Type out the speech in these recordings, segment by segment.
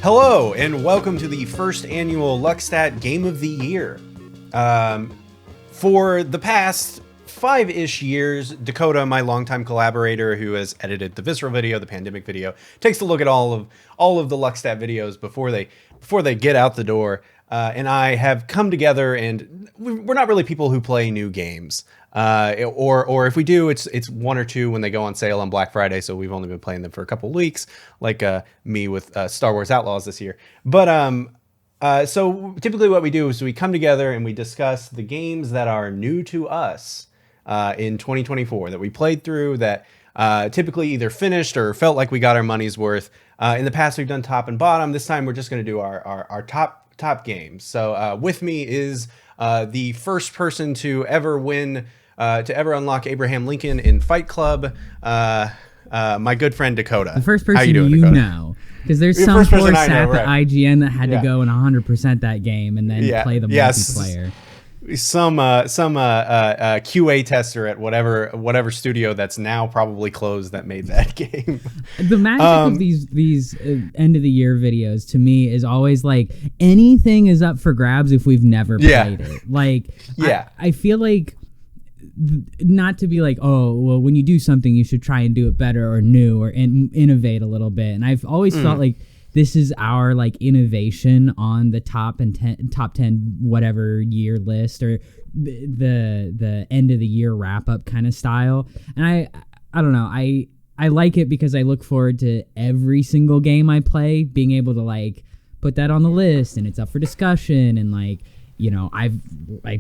Hello, and welcome to the first annual Luckstat Game of the Year. For the past 5-ish years, Dakota, my longtime collaborator who has edited the Visceral video, the Pandemic video, takes a look at all of the Luckstat videos before they get out the door. And I have come together, and we're not really people who play new games. Or if we do, it's one or two when they go on sale on Black Friday. So we've only been playing them for a couple of weeks, like me with Star Wars Outlaws this year. But so typically what we do is we come together and we discuss the games that are new to us in 2024 that we played through, that typically either finished or felt like we got our money's worth. In the past, we've done top and bottom. This time, we're just going to do our top games. So with me is the first person to ever win. To ever unlock Abraham Lincoln in Fight Club, my good friend Dakota. The first person How you doing, you Dakota? know. Because there's some poor sap at IGN that had Yeah. to go and 100% that game and then play the multiplayer. Some QA tester at whatever studio that's now probably closed that made that game. The magic of these end of the year videos to me is always like anything is up for grabs if we've never played it. Like, I feel like, not to be like, oh, well, when you do something, you should try and do it better or new or innovate a little bit. And I've always felt like this is our like innovation on the top 10 whatever year list, or the end of the year wrap up kind of style. And I don't know. I like it because I look forward to every single game I play being able to like put that on the list and it's up for discussion. And like, you know, I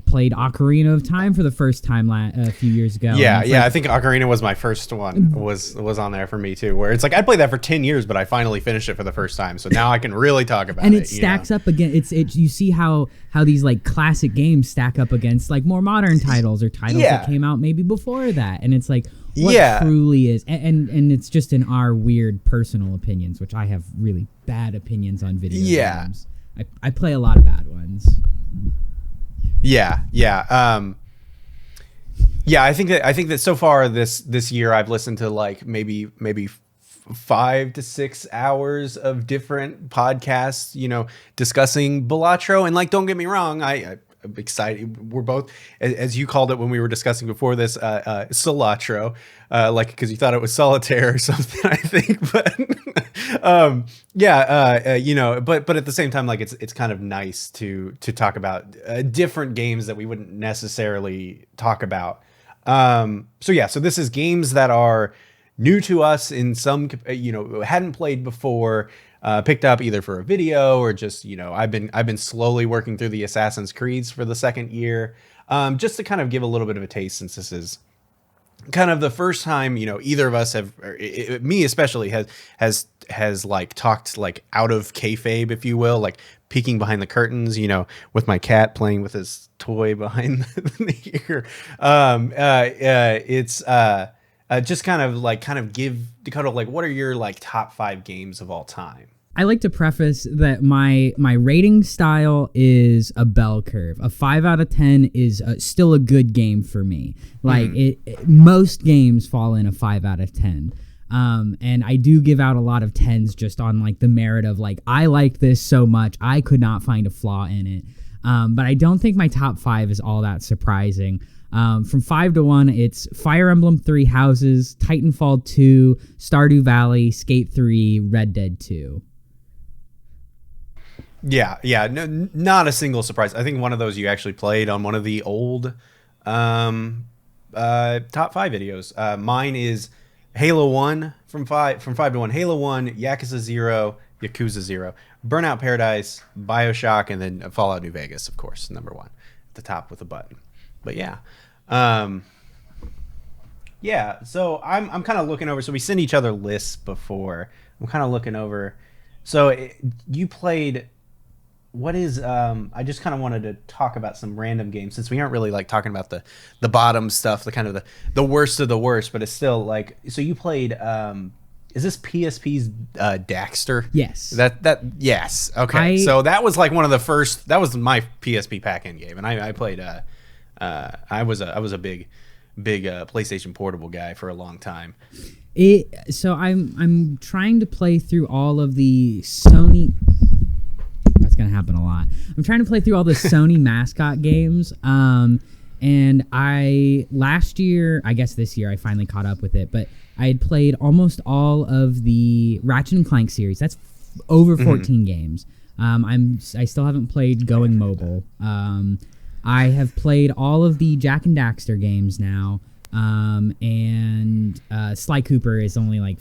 played Ocarina of Time for the first time a few years ago. Yeah. I think Ocarina was my first one. Was on there for me too. Where it's like I played that for 10 years, but I finally finished it for the first time. So now I can really talk about it. And it stacks up against. You see how these like classic games stack up against like more modern titles or titles that came out maybe before that. And it's like what truly is, and it's just in our weird personal opinions, which I have really bad opinions on video games. I play a lot of bad ones. I think that so far this year I've listened to like maybe 5 to 6 hours of different podcasts, you know, discussing Balatro. And like, don't get me wrong, I'm excited. We're both, as you called it when we were discussing before this, Solatro, like because you thought it was solitaire or something, I think. But you know, but at the same time, like it's kind of nice to talk about different games that we wouldn't necessarily talk about. So this is games that are new to us in some, you know, hadn't played before. Picked up either for a video or just, you know, I've been slowly working through the Assassin's Creeds for the second year, just to kind of give a little bit of a taste, since this is kind of the first time, you know, either of us have, me especially, has like talked like out of kayfabe, if you will, like peeking behind the curtains, you know, with my cat playing with his toy behind the ear. It's just kind of give Dakota, like, what are your like top 5 games of all time? I like to preface that my rating style is a bell curve. A 5 out of 10 is still a good game for me. Like most games fall in a 5 out of 10. And I do give out a lot of 10s just on like the merit of like, I liked this so much, I could not find a flaw in it. But I don't think my top 5 is all that surprising. From 5 to 1, it's Fire Emblem 3 Houses, Titanfall 2, Stardew Valley, Skate 3, Red Dead 2. Yeah, no, not a single surprise. I think one of those you actually played on one of the old top 5 videos. Mine is Halo 1 from 5 to 1, Halo 1, Yakuza 0, Burnout Paradise, BioShock, and then Fallout New Vegas, of course, number 1 at the top with a button. But so I'm kind of looking over. So we send each other lists before. I'm kind of looking over. So you played. What is? I just kind of wanted to talk about some random games, since we aren't really like talking about the bottom stuff, the kind of the worst of the worst. But it's still like. So you played. Is this PSP's Daxter? Yes. Yes. Okay. So that was like one of the first. That was my PSP pack-in game, and I played. I was a big PlayStation Portable guy for a long time. So I'm trying to play through all of the Sony happen a lot. I'm trying to play through all the Sony mascot games. And last year, I guess this year, I finally caught up with it. But I had played almost all of the Ratchet and Clank series. That's over 14 games. I still haven't played Going Mobile. I have played all of the Jak and Daxter games now. And Sly Cooper is only like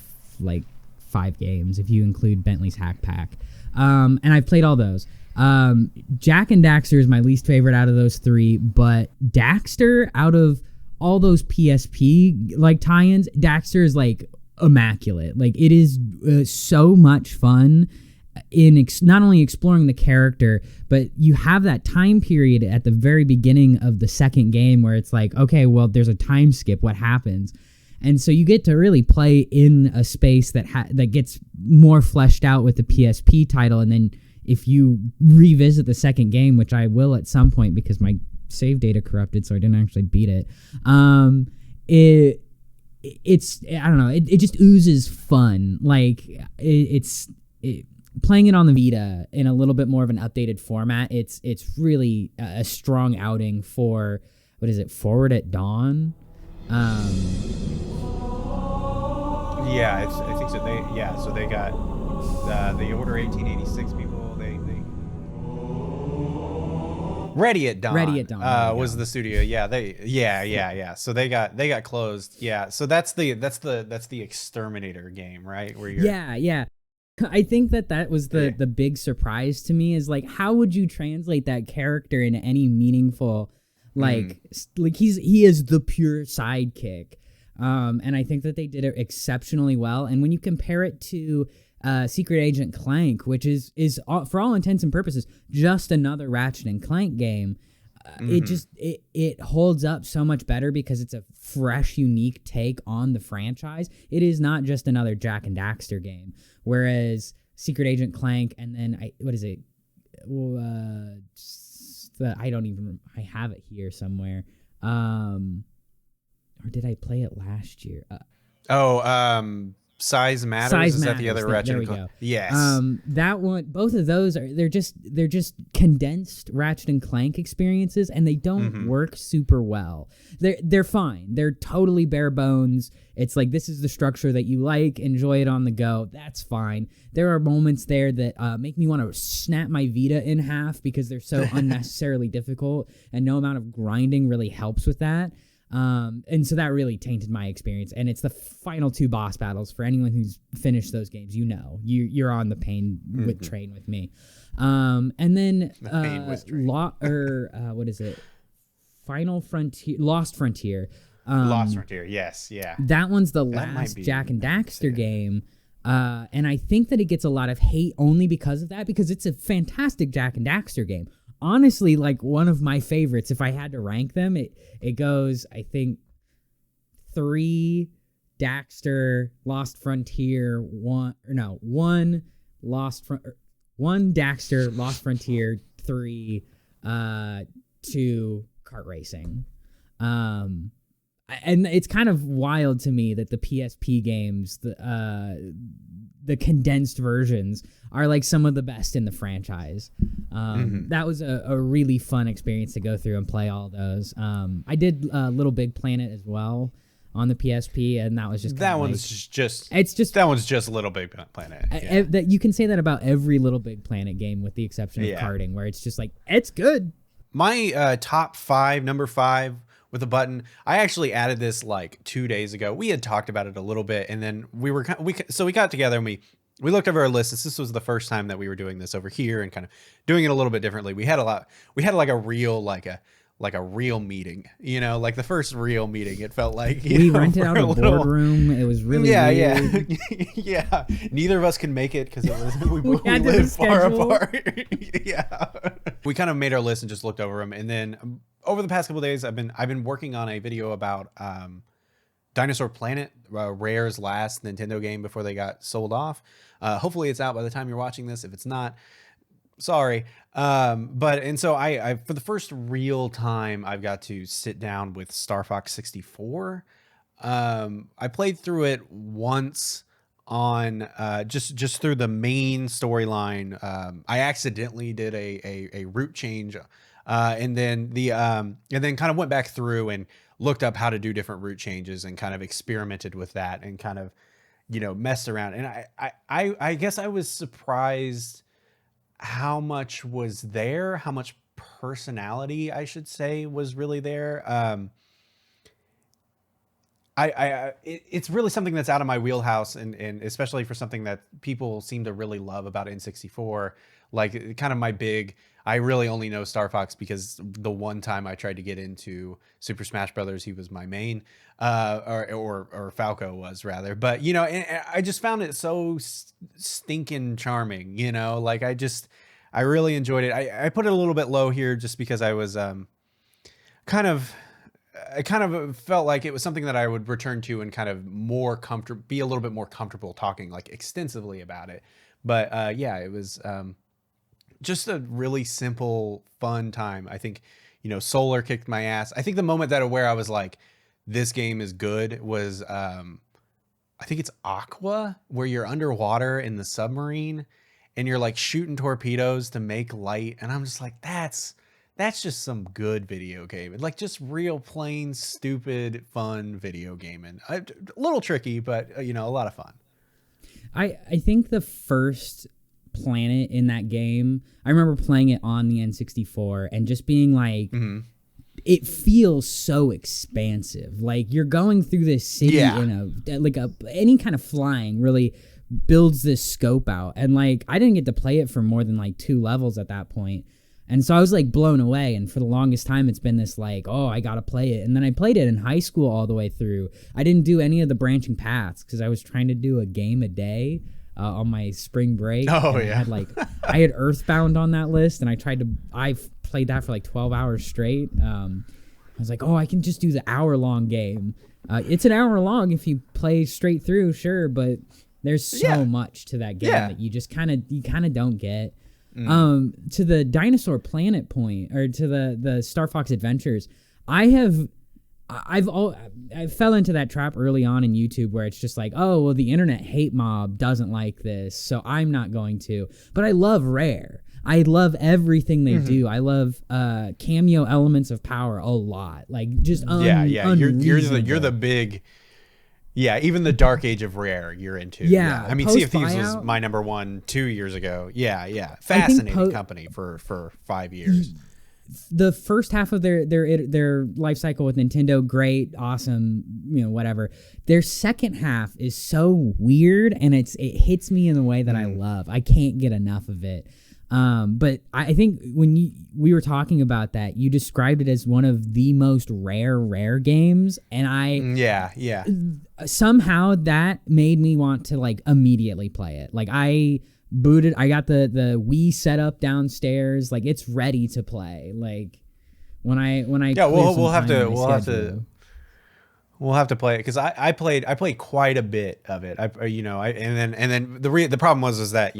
5 games if you include Bentley's Hack Pack. And I've played all those. Jak and Daxter is my least favorite out of those 3, but Daxter, out of all those PSP like tie-ins, Daxter is like immaculate. Like, it is so much fun in not only exploring the character, but you have that time period at the very beginning of the second game where it's like, okay, well, there's a time skip. What happens? And so you get to really play in a space that that gets more fleshed out with the PSP title. And then if you revisit the second game, which I will at some point because my save data corrupted, so I didn't actually beat it. It's I don't know. It just oozes fun. Like playing it on the Vita in a little bit more of an updated format. It's really a strong outing for, what is it? Forward at Dawn. Yeah, I think so. So they got the Order 1886 people. They Ready at Dawn. Ready at Dawn was the studio. Yeah. So they got closed. Yeah. So that's the Exterminator game, right? Where you're Yeah. I think that was the big surprise to me, is like, how would you translate that character into any meaningful, like he is the pure sidekick. And I think that they did it exceptionally well. And when you compare it to Secret Agent Clank, which is for all intents and purposes just another Ratchet and Clank game, it holds up so much better because it's a fresh, unique take on the franchise. It is not just another Jak and Daxter game. Whereas Secret Agent Clank, and then I have it here somewhere. Or did I play it last year? Size Matters. Size Is Matters. That the other Ratchet? There we go. Yes. That one. Both of those they're just condensed Ratchet and Clank experiences, and they don't work super well. They're fine. They're totally bare bones. It's like, this is the structure that you like. Enjoy it on the go. That's fine. There are moments there that make me want to snap my Vita in half because they're so unnecessarily difficult, and no amount of grinding really helps with that. And so that really tainted my experience. And it's the final 2 boss battles. For anyone who's finished those games, you're on the pain train with me. And then what is it? Final Frontier, Lost Frontier. Lost Frontier, yes, yeah. That one's the last Jak and Daxter game. And I think that it gets a lot of hate only because of that, because it's a fantastic Jak and Daxter game. Honestly, like, one of my favorites. If I had to rank them, it goes, I think, 3 Daxter, Lost Frontier, 1 Daxter, Lost Frontier, 3 2 kart racing. And it's kind of wild to me that the PSP games, the condensed versions, are like some of the best in the franchise. That was a really fun experience to go through and play all those. I did Little Big Planet as well on the PSP, and that was just that one's just Little Big Planet. Yeah. That you can say that about every Little Big Planet game, with the exception of karting, where it's just like, it's good. My top 5, number 5 with a button. I actually added this like 2 days ago. We had talked about it a little bit, and then we got together and we looked over our list. This was the first time that we were doing this over here and kind of doing it a little bit differently. We had like a real meeting, like the first real meeting. It felt like we rented out a boardroom. It was really weird. Yeah. Neither of us can make it because we live far apart. Yeah. We kind of made our list and just looked over them, and then over the past couple of days, I've been working on a video about Dinosaur Planet, Rare's last Nintendo game before they got sold off. Hopefully it's out by the time you're watching this. If it's not, sorry. So I for the first real time, I've got to sit down with Star Fox 64. I played through it once on just through the main storyline. I accidentally did a route change, and then kind of went back through and looked up how to do different route changes and kind of experimented with that and kind of, messed around. And I guess I was surprised how much was there, how much personality, I should say, was really there. It's really something that's out of my wheelhouse, and especially for something that people seem to really love about N64. Like, kind of I really only know Star Fox because the one time I tried to get into Super Smash Brothers, he was my main, or Falco was rather. But and I just found it so stinking charming. Like I really enjoyed it. I put it a little bit low here just because I was I kind of felt like it was something that I would return to and kind of be a little bit more comfortable talking like extensively about it. But yeah, it was just a really simple, fun time. I think, Solar kicked my ass. I think the moment where I was like, this game is good was, I think it's Aqua, where you're underwater in the submarine and you're like shooting torpedoes to make light. And I'm just like, that's just some good video game. Like, just real plain, stupid, fun video gaming. A little tricky, but a lot of fun. I think the first planet in that game, I remember playing it on the N64 and just being like, it feels so expansive. Like, you're going through this city any kind of flying really builds this scope out. And like, I didn't get to play it for more than like 2 levels at that point. And so I was like blown away. And for the longest time, it's been this like, oh, I got to play it. And then I played it in high school all the way through. I didn't do any of the branching paths because I was trying to do a game a day on my spring break. Oh, yeah. I had Earthbound on that list, and I played that for like 12 hours straight. I was like, oh, I can just do the hour-long game. It's an hour long if you play straight through, sure, but there's so much to that game that you just kind of don't get. To the Dinosaur Planet point, or to the Star Fox Adventures, I fell into that trap early on in YouTube where it's just like, oh, well, the internet hate mob doesn't like this, so I'm not going to. But I love Rare. I love everything they do. I love cameo elements of power a lot. Like, just you're the big. Yeah, even the Dark Age of Rare you're into. Yeah. I mean, Sea of Thieves was my number 1 2 years ago. Yeah. Fascinating company for 5 years. The first half of their life cycle with Nintendo, great, awesome, whatever. Their second half is so weird, and it hits me in a way that I love. I can't get enough of it. But I think when we were talking about that, you described it as one of the most rare games, and somehow that made me want to like immediately play it. Like, I got the Wii set up downstairs, like it's ready to play. Like when I we'll have to play it because I played quite a bit of it. And then the problem was that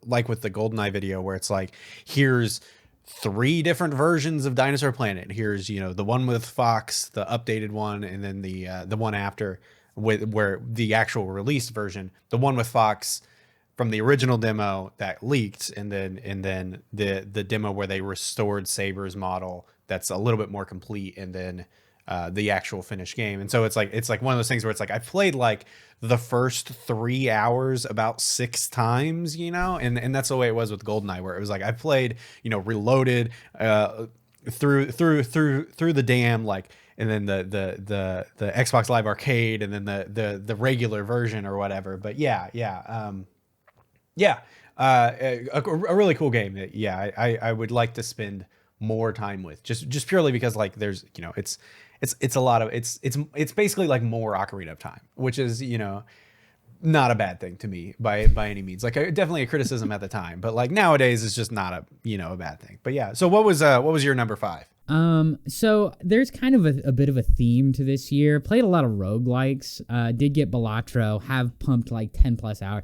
like with the GoldenEye video where it's like, here's 3 different versions of Dinosaur Planet. Here's the one with Fox, the updated one, and then the one after where the actual released version, the one with Fox from the original demo that leaked, and then the demo where they restored Saber's model that's a little bit more complete, and then the actual finished game. And so it's like one of those things where it's like I played like the first 3 hours about 6 times, and that's the way it was with GoldenEye, where it was like I played, reloaded through the dam, like, and then the Xbox Live Arcade, and then the regular version or whatever. But a really cool game that I would like to spend more time with, just purely because like there's it's a lot of it's basically like more Ocarina of Time, which is not a bad thing to me by any means. Like, definitely a criticism at the time, but like nowadays it's just not a bad thing. But yeah, so what was your number 5? So there's kind of a bit of a theme to this year. Played a lot of roguelikes. Did get Balatro, have pumped like 10 plus hours.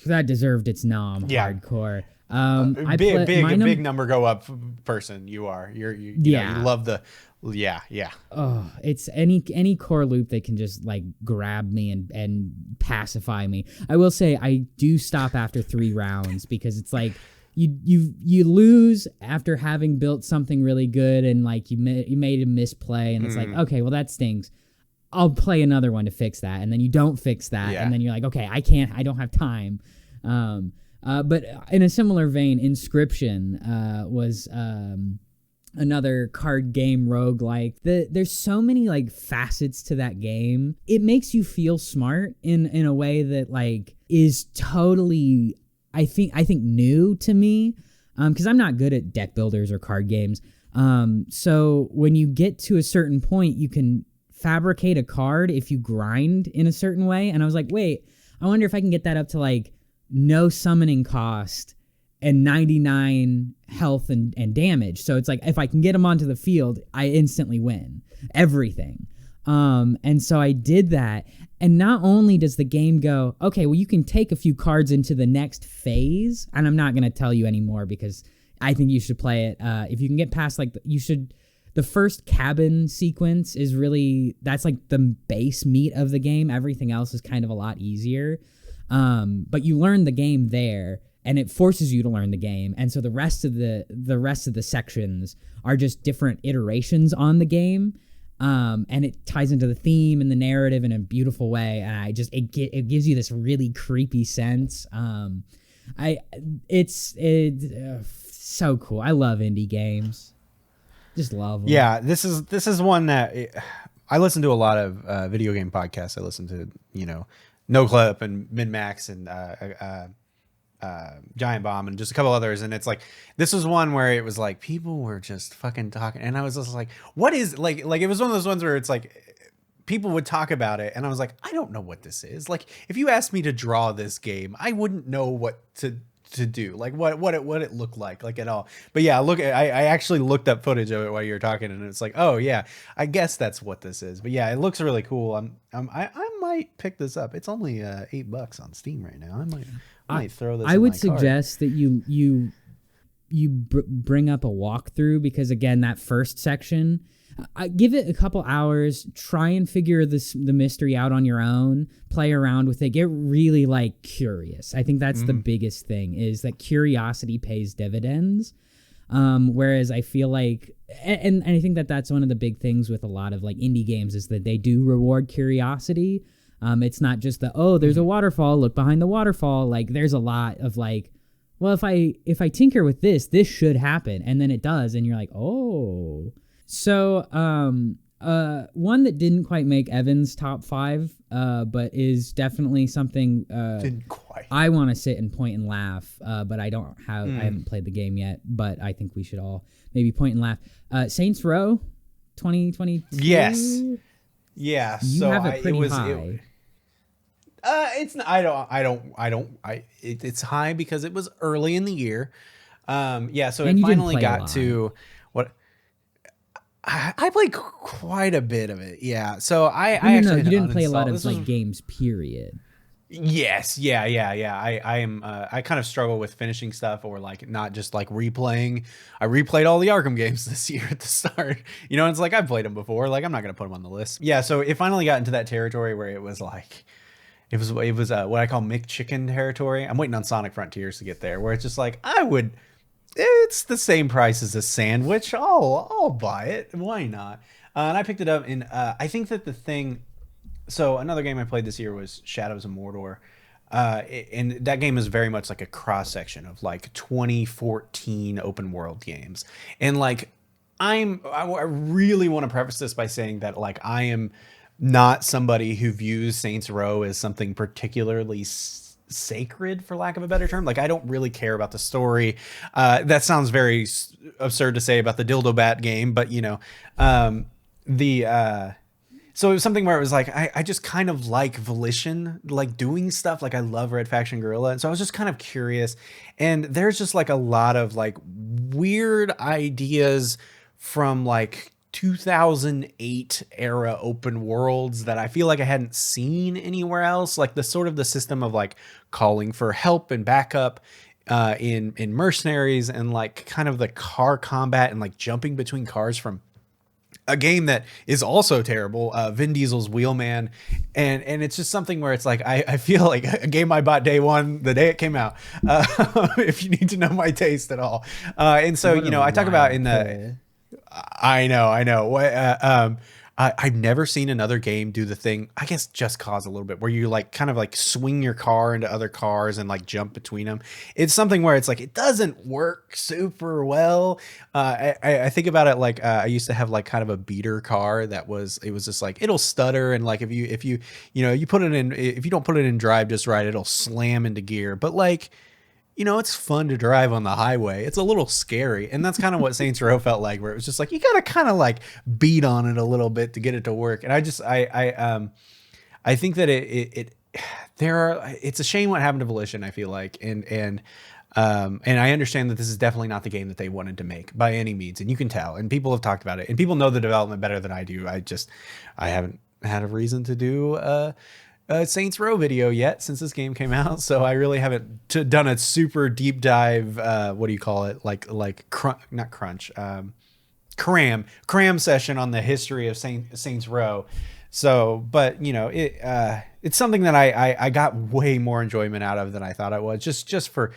That deserved its nom. Hardcore. Big number go up person. You are. You love the. Yeah. Oh, it's any core loop that can just like grab me and pacify me. I will say I do stop after 3 rounds because it's like you lose after having built something really good and like you made a misplay and it's like, okay, well that stinks. I'll play another one to fix that, and then you don't fix that, and then you're like, okay, I don't have time. But in a similar vein, Inscription was another card game roguelike. There's so many like facets to that game. It makes you feel smart in a way that like is totally I think new to me, because I'm not good at deck builders or card games. So when you get to a certain point, you can fabricate a card if you grind in a certain way. And I was like, wait, I wonder if I can get that up to like no summoning cost and 99 health and damage. So it's like if I can get them onto the field, I instantly win everything. And so I did that. And not only does the game go, okay, well, you can take a few cards into the next phase. And I'm not going to tell you anymore because I think you should play it. If you can get past like the first cabin sequence is really, that's like the base meat of the game. Everything else is kind of a lot easier. But you learn the game there, and it forces you to learn the game. And so the rest of the sections are just different iterations on the game. And it ties into the theme and the narrative in a beautiful way. And it gives you this really creepy sense. It's so cool. I love indie games. Just love them. Yeah, this is one that I listen to a lot of video game podcasts. I listen to, No Clip and Min-Max and Giant Bomb and just a couple others. And it's like, this was one where it was like, people were just fucking talking. And I was just like, what is, like it was one of those ones where it's like, people would talk about it. And I was like, I don't know what this is. Like, if you asked me to draw this game, I wouldn't know what to do, like what it looked like at all. But yeah, I actually looked up footage of it while you were talking, and it's like, oh yeah, I guess that's what this is. But yeah, it looks really cool. I might pick this up. It's only $8 on Steam right now. I might throw this. I would suggest that you bring up a walkthrough, because again, that first section, give it a couple hours, try and figure the mystery out on your own, play around with it, get really like curious. I think that's the biggest thing, is that curiosity pays dividends. Whereas I feel like, and I think that's one of the big things with a lot of like indie games, is that they do reward curiosity. It's not just there's a waterfall, look behind the waterfall. Like there's a lot of like, well, if I tinker with this should happen. And then it does. And you're like, oh. So, one that didn't quite make Evan's top 5, but is definitely something didn't quite. I want to sit and point and laugh, but I haven't played the game yet, but I think we should all maybe point and laugh. Saints Row 2022. Yes. Yeah. You have it pretty high. It's high because it was early in the year. So and it finally got to what I played quite a bit of it. Yeah. So you didn't play a lot of like games, period. Yes. Yeah. I kind of struggle with finishing stuff, or like not just like replaying. I replayed all the Arkham games this year at the start. It's like I've played them before. Like I'm not going to put them on the list. Yeah. So it finally got into that territory where it was like, it was what I call McChicken territory. I'm waiting on Sonic Frontiers to get there, where it's just like, it's the same price as a sandwich. I'll buy it. Why not? And I picked it up, and I think that the thing. So another game I played this year was Shadows of Mordor, and that game is very much like a cross section of like 2014 open world games. And like I really want to preface this by saying that like I am not somebody who views Saints Row as something particularly sacred, for lack of a better term. Like I don't really care about the story. That sounds very absurd to say about the Dildo Bat game, but so it was something where it was like I just kind of like Volition, like doing stuff. Like I love Red Faction Guerrilla, and so I was just kind of curious. And there's just like a lot of like weird ideas from like 2008 era open worlds that I feel like I hadn't seen anywhere else. Like the system of like calling for help and backup in Mercenaries, and like kind of the car combat and like jumping between cars from a game that is also terrible, Vin Diesel's Wheelman, and it's just something where it's like I feel like a game I bought day one, the day it came out. If you need to know my taste at all, and so I talk about in the. I know. I've never seen another game do the thing, I guess Just Cause a little bit, where you like kind of like swing your car into other cars and like jump between them. It's something where it's like, it doesn't work super well. I think about it like I used to have like kind of a beater car it was just like, it'll stutter. And like, if you put it in, if you don't put it in drive just right, it'll slam into gear. But like, it's fun to drive on the highway. It's a little scary. And that's kind of what Saints Row felt like, where it was just like, you got to kind of like beat on it a little bit to get it to work. And I think that it's a shame what happened to Volition, I feel like. And I understand that this is definitely not the game that they wanted to make by any means. And you can tell, and people have talked about it, and people know the development better than I do. I haven't had a reason to do, Saints Row video yet since this game came out, so I really haven't done a super deep dive. What do you call it? Cram session on the history of Saints Row. So, but it's something that I got way more enjoyment out of than I thought I was. Just for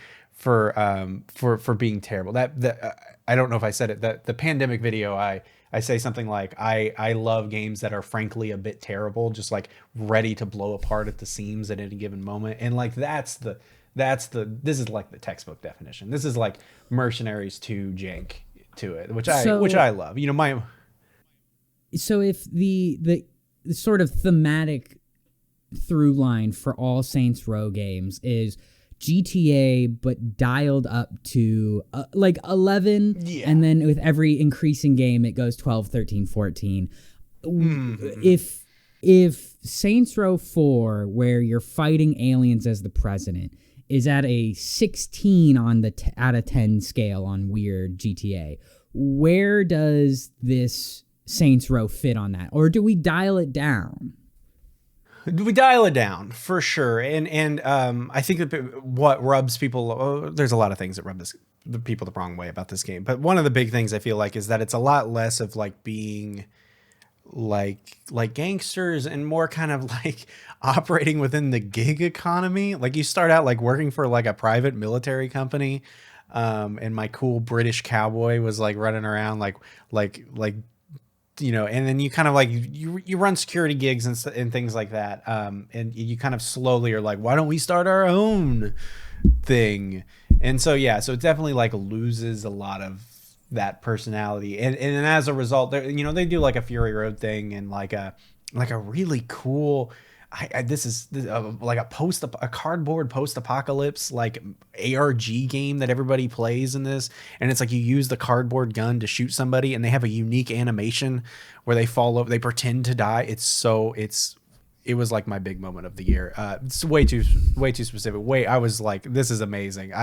being terrible. That I don't know if I said it. That the pandemic video I say something like, I love games that are frankly a bit terrible, just like ready to blow apart at the seams at any given moment. And like, this is like the textbook definition. This is like Mercenaries 2 jank to it, which I love. So if the sort of thematic through line for all Saints Row games is GTA, but dialed up to like 11, and then with every increasing game, it goes 12, 13, 14. Mm-hmm. If Saints Row 4, where you're fighting aliens as the president, is at a 16 on the out of 10 scale on weird GTA, where does this Saints Row fit on that? Or do we dial it down? We dial it down for sure, and I think that what rubs people, there's a lot of things that rub the people the wrong way about this game, but one of the big things I feel like is that it's a lot less of like being like gangsters and more kind of like operating within the gig economy. Like you start out like working for like a private military company, and my cool British cowboy was like running around like and then you kind of like you run security gigs and things like that, and you kind of slowly are like, why don't we start our own thing? And so so it definitely like loses a lot of that personality, and as a result, they do like a Fury Road thing and like a really cool. This is like a cardboard post-apocalypse like ARG game that everybody plays in this, and it's like you use the cardboard gun to shoot somebody, and they have a unique animation where they fall over, they pretend to die. It was like my big moment of the year. It's way too specific. I was like, this is amazing.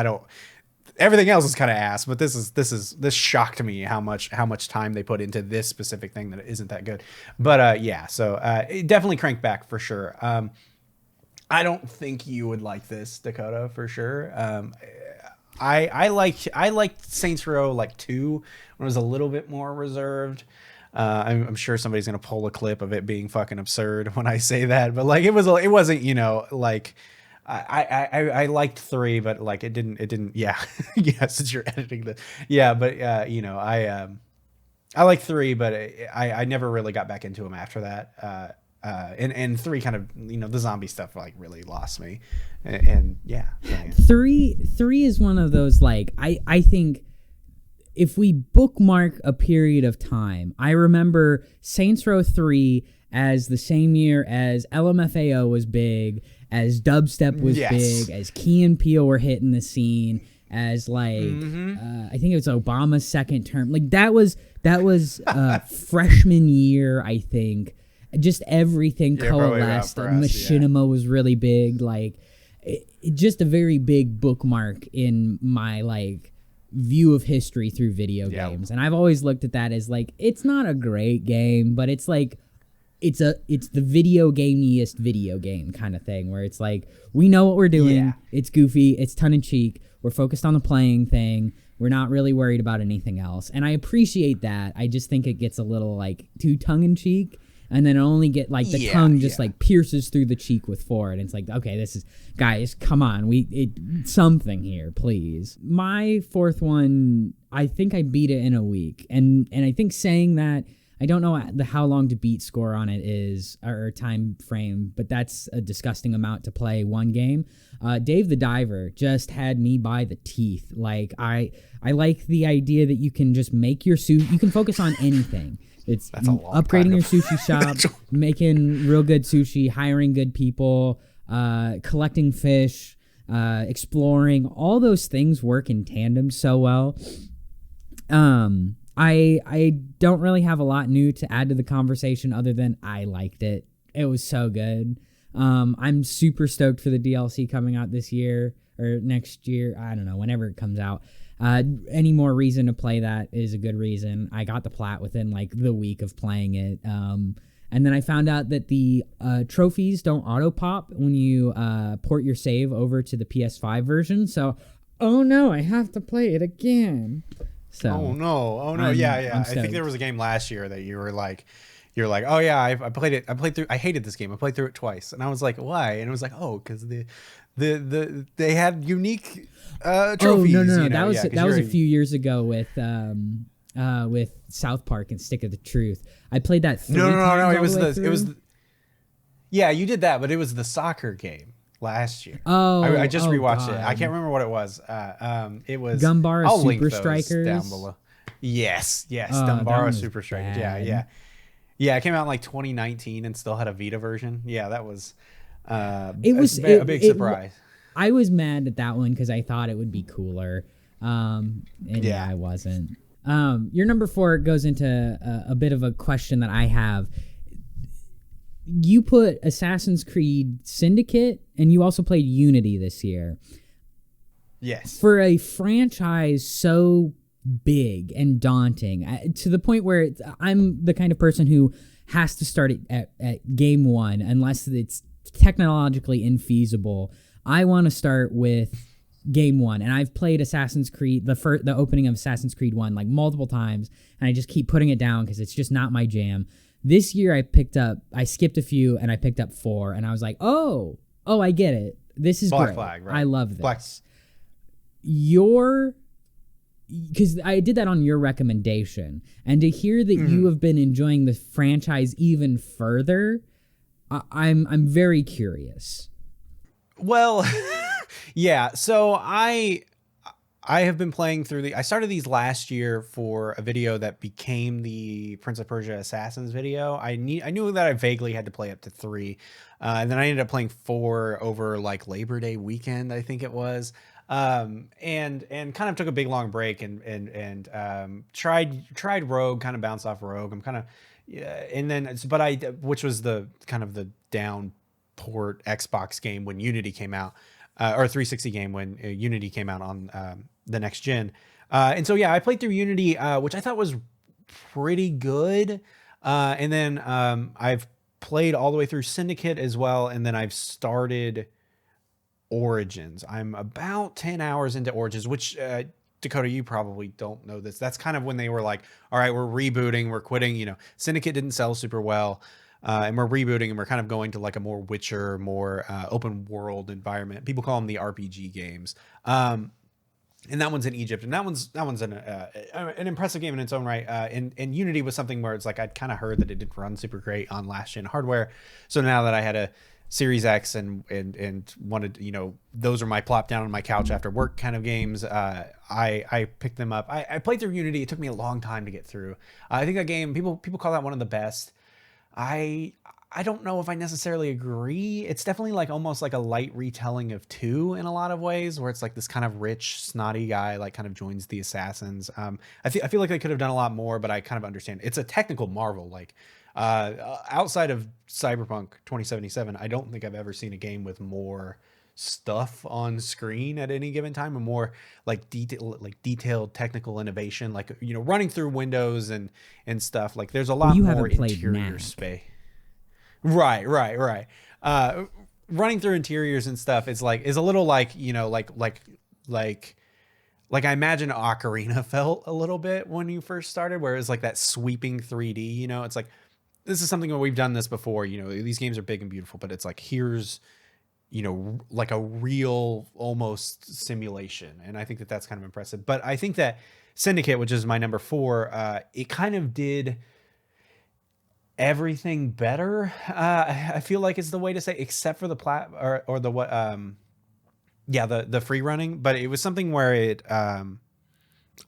Everything else is kind of ass, but this shocked me how much time they put into this specific thing that isn't that good. But so it definitely cranked back for sure. I don't think you would like this, Dakota, for sure. I liked Saints Row like 2 when it was a little bit more reserved. I'm sure somebody's gonna pull a clip of it being fucking absurd when I say that, but like it wasn't like. I liked 3, but like it didn't since you're editing the but I liked 3, but I never really got back into them after that, and 3 kind of the zombie stuff like really lost me, and 3 is one of those like I think if we bookmark a period of time, I remember Saints Row 3 as the same year as LMFAO was big, as dubstep was big, as Key and Peele were hitting the scene, as like I think it was Obama's second term. Like that was freshman year, I think. Just everything coalesced. Machinima was really big. Like just a very big bookmark in my like view of history through video games. And I've always looked at that as like, it's not a great game, but it's like it's the video gameiest video game kind of thing, where it's like, we know what we're doing. Yeah. It's goofy. It's tongue in cheek. We're focused on the playing thing. We're not really worried about anything else. And I appreciate that. I just think it gets a little like too tongue in cheek. And then only get like the tongue just like pierces through the cheek with 4. And it's like, okay, this is, guys, come on. Something here, please. My 4th one, I think I beat it in a week. And I think saying that, I don't know how long to beat score on it is, or time frame, but that's a disgusting amount to play one game. Dave the Diver just had me by the teeth. Like, I like the idea that you can just make your suit. You can focus on anything. It's upgrading your sushi shop, making real good sushi, hiring good people, collecting fish, exploring. All those things work in tandem so well. I don't really have a lot new to add to the conversation other than I liked it. It was so good. I'm super stoked for the DLC coming out this year or next year. I don't know, whenever it comes out. Any more reason to play that is a good reason. I got the plat within like the week of playing it. And then I found out that the trophies don't auto pop when you port your save over to the PS5 version. So, oh no, I have to play it again. So, oh no, yeah. I think there was a game last year that you're like, oh yeah, I played it. I hated this game. I played through it twice, and I was like, why? And it was like, oh, because they had unique trophies. Oh no, that was a few years ago with South Park and Stick of the Truth. I played that 3 times. No. It was yeah, you did that, but it was the soccer game last year. I just rewatched it. I can't remember what it was. It was Gumbara Super Strikers down below. Yes, Gumbara Super Strikers. Yeah. It came out in like 2019 and still had a Vita version. Yeah, that was a big surprise. I was mad at that one because I thought it would be cooler. And I wasn't. Your number 4 goes into a bit of a question that I have. You put Assassin's Creed Syndicate, and you also played Unity this year. Yes. For a franchise so big and daunting, to the point where I'm the kind of person who has to start at game 1 unless it's technologically infeasible. I want to start with game 1, and I've played Assassin's Creed, the opening of Assassin's Creed 1 like multiple times, and I just keep putting it down because it's just not my jam. This year I skipped a few and I picked up 4, and I was like, oh, I get it. This is Black great. Flag, right? I love this. Black. Because I did that on your recommendation, and to hear that you have been enjoying the franchise even further, I'm very curious. Well, yeah. So I have been playing through I started these last year for a video that became the Prince of Persia Assassins video. I knew that I vaguely had to play up to 3, and then I ended up playing 4 over like Labor Day weekend, I think it was. And kind of took a big long break and tried Rogue, kind of bounced off Rogue. I'm kind of, and then, which was the kind of the down port Xbox game when Unity came out, or 360 game when Unity came out on the next gen. And so, yeah, I played through Unity, which I thought was pretty good. And then I've played all the way through Syndicate as well. And then I've started Origins. I'm about 10 hours into Origins, which Dakota, you probably don't know this. That's kind of when they were like, all right, we're rebooting, we're quitting. Syndicate didn't sell super well. And we're rebooting and we're kind of going to like a more Witcher, more open world environment. People call them the RPG games. And that one's in Egypt, and that one's an impressive game in its own right. And Unity was something where it's like I'd kind of heard that it didn't run super great on last gen hardware. So now that I had a Series X and wanted, those are my plop down on my couch after work kind of games. I picked them up. I played through Unity. It took me a long time to get through. I think that game, people call that one of the best. I don't know if I necessarily agree. It's definitely like almost like a light retelling of 2 in a lot of ways, where it's like this kind of rich, snotty guy like kind of joins the assassins. I feel like they could have done a lot more, but I kind of understand. It's a technical marvel. Like outside of Cyberpunk 2077, I don't think I've ever seen a game with more stuff on screen at any given time, and more like detailed technical innovation, like running through windows and stuff. Like there's a lot more interior space. Right. Running through interiors and stuff is a little like, like I imagine Ocarina felt a little bit when you first started, where it was like that sweeping 3D, it's like, this is something where we've done this before, these games are big and beautiful, but it's like, here's, like a real almost simulation. And I think that that's kind of impressive. But I think that Syndicate, which is my number 4, it kind of did everything better. I feel like is the way to say, except for the the free running. But it was something where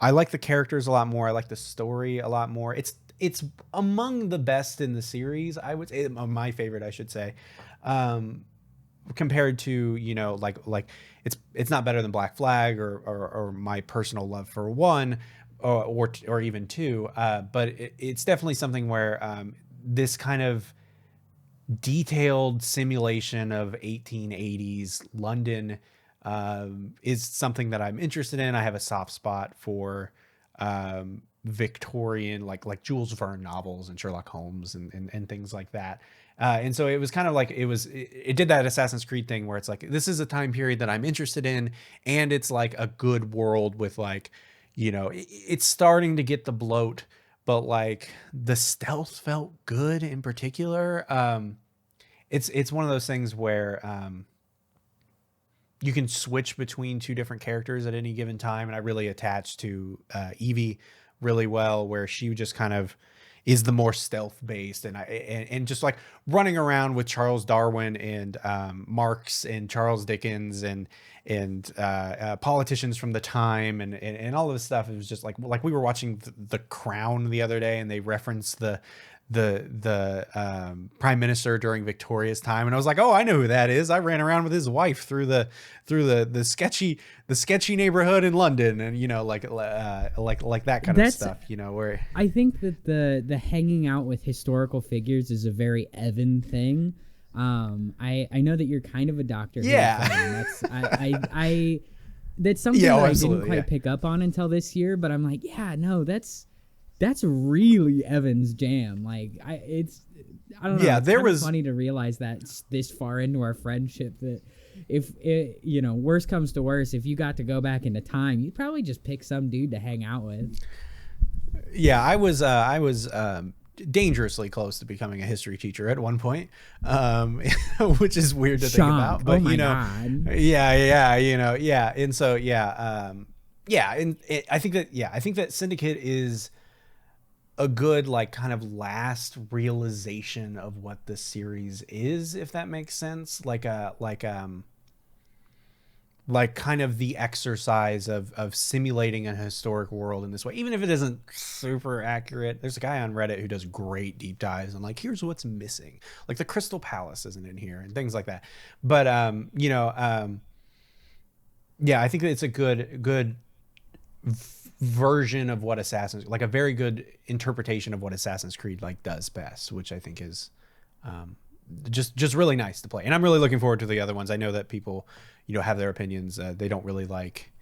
I like the characters a lot more. I like the story a lot more. It's among the best in the series, I would say, my favorite, I should say. Compared to, like it's not better than Black Flag or my personal love for 1 or even 2, but it's definitely something where this kind of detailed simulation of 1880s London is something that I'm interested in. I have a soft spot for Victorian, like Jules Verne novels and Sherlock Holmes and things like that. And so it was kind of like it did that Assassin's Creed thing where it's like, this is a time period that I'm interested in, and it's like a good world with like, it's starting to get the bloat, but like the stealth felt good in particular. It's one of those things where you can switch between 2 different characters at any given time, and I really attached to Evie really well, where she just kind of is the more stealth based, and just like running around with Charles Darwin and Marx and Charles Dickens and politicians from the time and all of this stuff. It was just like we were watching The Crown the other day, and they referenced the prime minister during Victoria's time, and I was like, oh, I know who that is. I ran around with his wife through the sketchy neighborhood in London, and like that kind of stuff, where I think that the hanging out with historical figures is a very Evan thing. I know that you're kind of a Doctor Who fan. That's something that I didn't quite pick up on until this year, but I'm like, yeah, no, that's really Evan's jam. Like I don't know. Yeah, it was funny to realize that this far into our friendship that if it, worst comes to worst, if you got to go back into time, you'd probably just pick some dude to hang out with. Yeah, I was dangerously close to becoming a history teacher at one point, which is weird to think about. But God. Yeah, and so I think that Syndicate is a good like kind of last realization of what the series is, if that makes sense. Like kind of the exercise of simulating a historic world in this way, even if it isn't super accurate. There's a guy on Reddit who does great deep dives and like, here's what's missing, like the Crystal Palace isn't in here and things like that. But I think that it's a good version of what Assassin's, like a very good interpretation of what Assassin's Creed like does best, which I think is just really nice to play. And I'm really looking forward to the other ones. I know that people have their opinions. They don't really like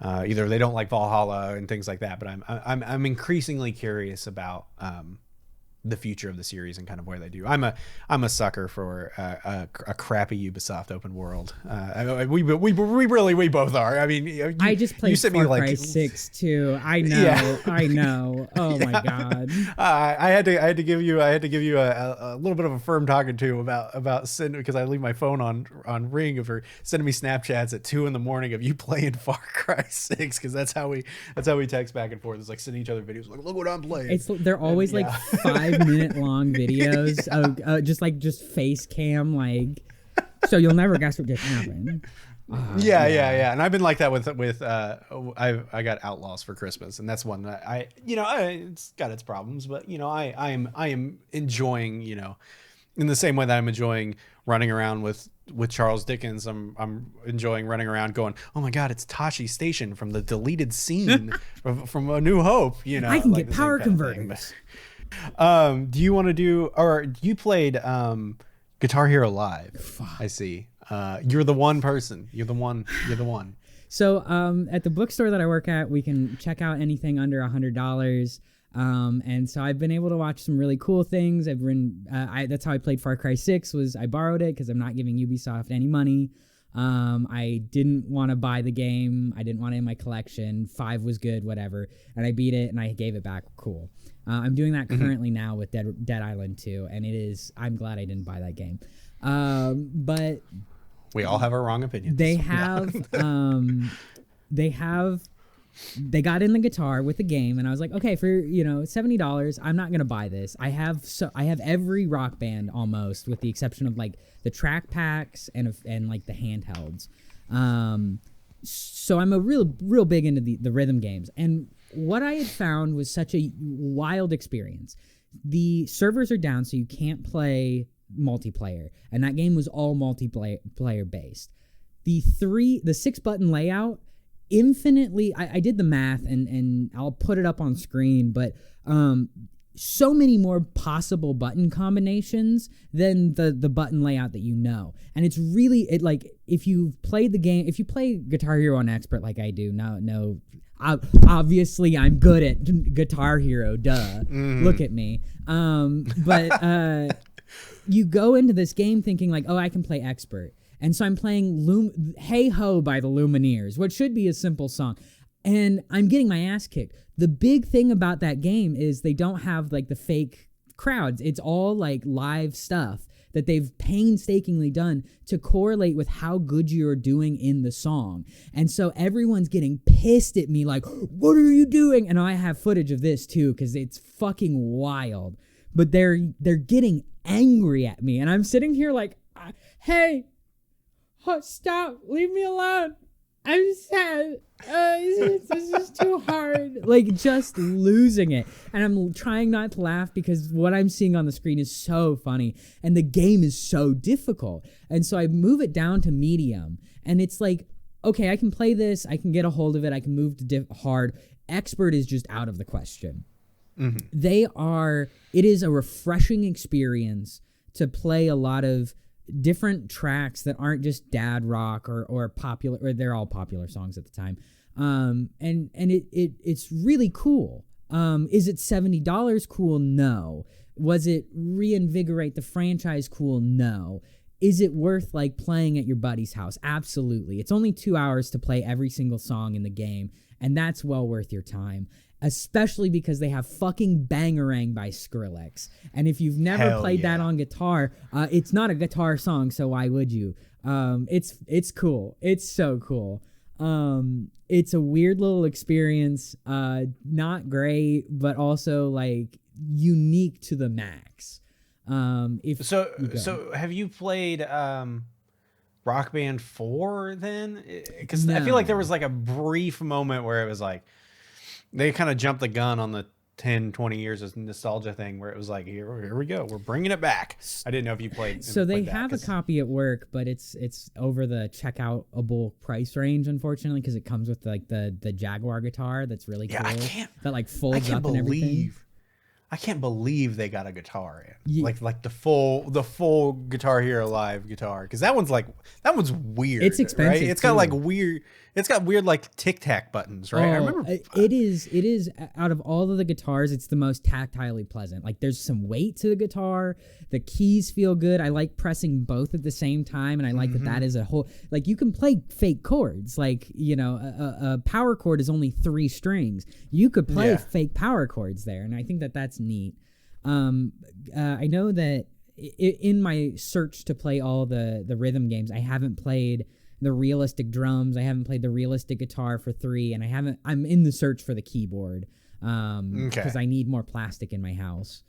either they don't like Valhalla and things like that, but I'm increasingly curious about the future of the series and kind of where they do. I'm a sucker for a crappy Ubisoft open world. We both are. I mean, I just played Far Cry 6 too. I know. Yeah. I know. Oh my God. I had to give you a little bit of a firm talking to about sending, because I leave my phone on ring of her sending me Snapchats at 2 a.m. of you playing Far Cry 6, because that's how we text back and forth. It's like sending each other videos like, look what I'm playing. They're always like 5-minute long videos of just face cam, like, so you'll never guess what just happened. Yeah. And I've been like that with I got Outlaws for Christmas, and that's one that it's got its problems, but I am enjoying, in the same way that I'm enjoying running around with Charles Dickens. I'm enjoying running around going, oh my God, it's Tashi Station from the deleted scene from A New Hope. I can like get power converters. Do you want to do, or you played Guitar Hero Live? Fuck. I see. You're the one person. You're the one. So at the bookstore that I work at, we can check out anything under $100. And so I've been able to watch some really cool things. That's how I played Far Cry 6. Was I borrowed it because I'm not giving Ubisoft any money. I didn't want to buy the game. I didn't want it in my collection. 5 was good, whatever. And I beat it and I gave it back. Cool. I'm doing that currently now with Dead Island 2, and I'm glad I didn't buy that game. But we all have our wrong opinions. They got in the guitar with the game, and I was like, okay, for $70, I'm not gonna buy this. I have every Rock Band almost, with the exception of like the track packs and like the handhelds. So I'm a real big into the rhythm games, and what I had found was such a wild experience. The servers are down, so you can't play multiplayer, and that game was all multiplayer based. The 6-button layout, infinitely, I did the math, and I'll put it up on screen, but so many more possible button combinations than the button layout that and it's really like, if you've played the game, if you play Guitar Hero on Expert like I do, obviously I'm good at Guitar Hero, duh. Look at me. But you go into this game thinking like, oh, I can play Expert. And so I'm playing Hey Ho by the Lumineers, what should be a simple song. And I'm getting my ass kicked. The big thing about that game is they don't have like the fake crowds. It's all like live stuff that they've painstakingly done to correlate with how good you're doing in the song. And so everyone's getting pissed at me like, what are you doing? And I have footage of this too, because it's fucking wild. But they're getting angry at me. And I'm sitting here like, hey, stop, leave me alone. I'm sad. This is too hard. Like, just losing it. And I'm trying not to laugh because what I'm seeing on the screen is so funny. And the game is so difficult. And so I move it down to medium. And it's like, okay, I can play this. I can get a hold of it. I can move to hard. Expert is just out of the question. It is a refreshing experience to play a lot of different tracks that aren't just dad rock or popular, or they're all popular songs at the time. And it's really cool. Is it $70 cool? No. Was it reinvigorate the franchise cool? No. Is it worth like playing at your buddy's house? Absolutely. It's only 2 hours to play every single song in the game, and that's well worth your time. Especially because they have fucking Bangarang by Skrillex. And if you've never played that on guitar, it's not a guitar song, so why would you? It's cool. It's so cool. It's a weird little experience, not great, but also like unique to the max. So have you played Rock Band 4 then? Because I feel like there was like a brief moment where it was like, they kind of jumped the gun on the 10, 20 years of nostalgia thing where it was like, here we go. We're bringing it back. I didn't know if you played. So they have a copy at work, but it's over the checkoutable price range, unfortunately, because it comes with like the Jaguar guitar that's really cool. That like folds up and everything. I can't believe they got a guitar in. Yeah. Like the full Guitar Hero Live guitar, because that one's weird. It's expensive. Right? It's got like weird. It's got weird like Tic Tac buttons, right? I remember. It is out of all of the guitars, it's the most tactilely pleasant. Like there's some weight to the guitar. The keys feel good. I like pressing both at the same time, and I like that is a whole. Like you can play fake chords. Like a power chord is only 3 strings. You could play fake power chords there, and I think that's neat. I know that in my search to play all the rhythm games, I haven't played the realistic drums. I haven't played the realistic guitar for 3, and I'm in the search for the keyboard because I need more plastic in my house.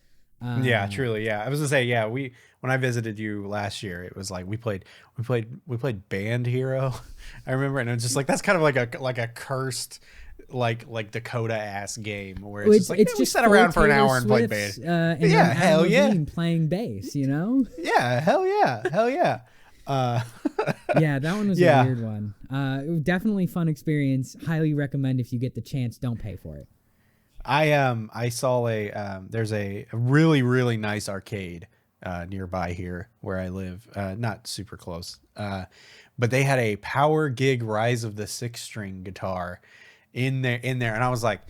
Yeah, truly. Yeah, I was gonna say, when I visited you last year, it was like we played Band Hero. I remember, and it was just like that's kind of like a cursed like Dakota ass game where it's just like we sat around for an hour and played bass. And hell yeah, playing bass, Yeah, hell yeah. Yeah, that one was a weird one. Definitely fun experience. Highly recommend if you get the chance. Don't pay for it. I saw there's a really, really nice arcade nearby here where I live, not super close, but they had a Power Gig Rise of the 6-string guitar in there, and I was like,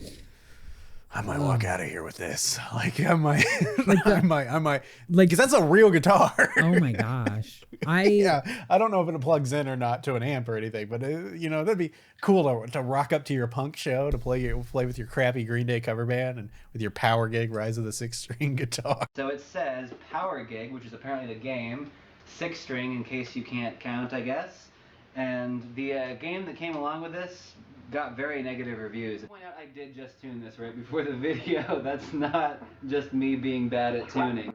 I might walk out of here with this. Like I might, I might, because that's a real guitar. Oh my gosh. I don't know if it plugs in or not to an amp or anything, but that'd be cool to rock up to your punk show, to play with your crappy Green Day cover band and with your Power Gig Rise of the Sixth String guitar. So it says Power Gig, which is apparently the game, 6-string in case you can't count, I guess. And the game that came along with this got very negative reviews. Point out I did just tune this right before the video. That's not just me being bad at tuning.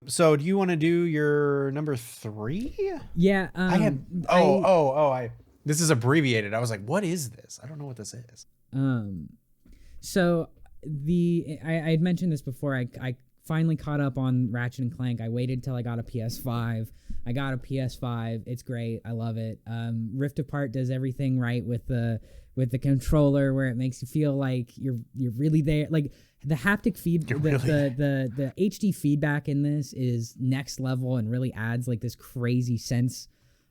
So do you want to do your number 3? Yeah. This is abbreviated. I was like, what is this? I don't know what this is. So I had mentioned this before. I finally caught up on Ratchet and Clank. I waited till I got a PS5. I got a PS5. It's great. I love it. Rift Apart does everything right with the controller, where it makes you feel like you're really there. Like the haptic the HD feedback in this is next level and really adds like this crazy sense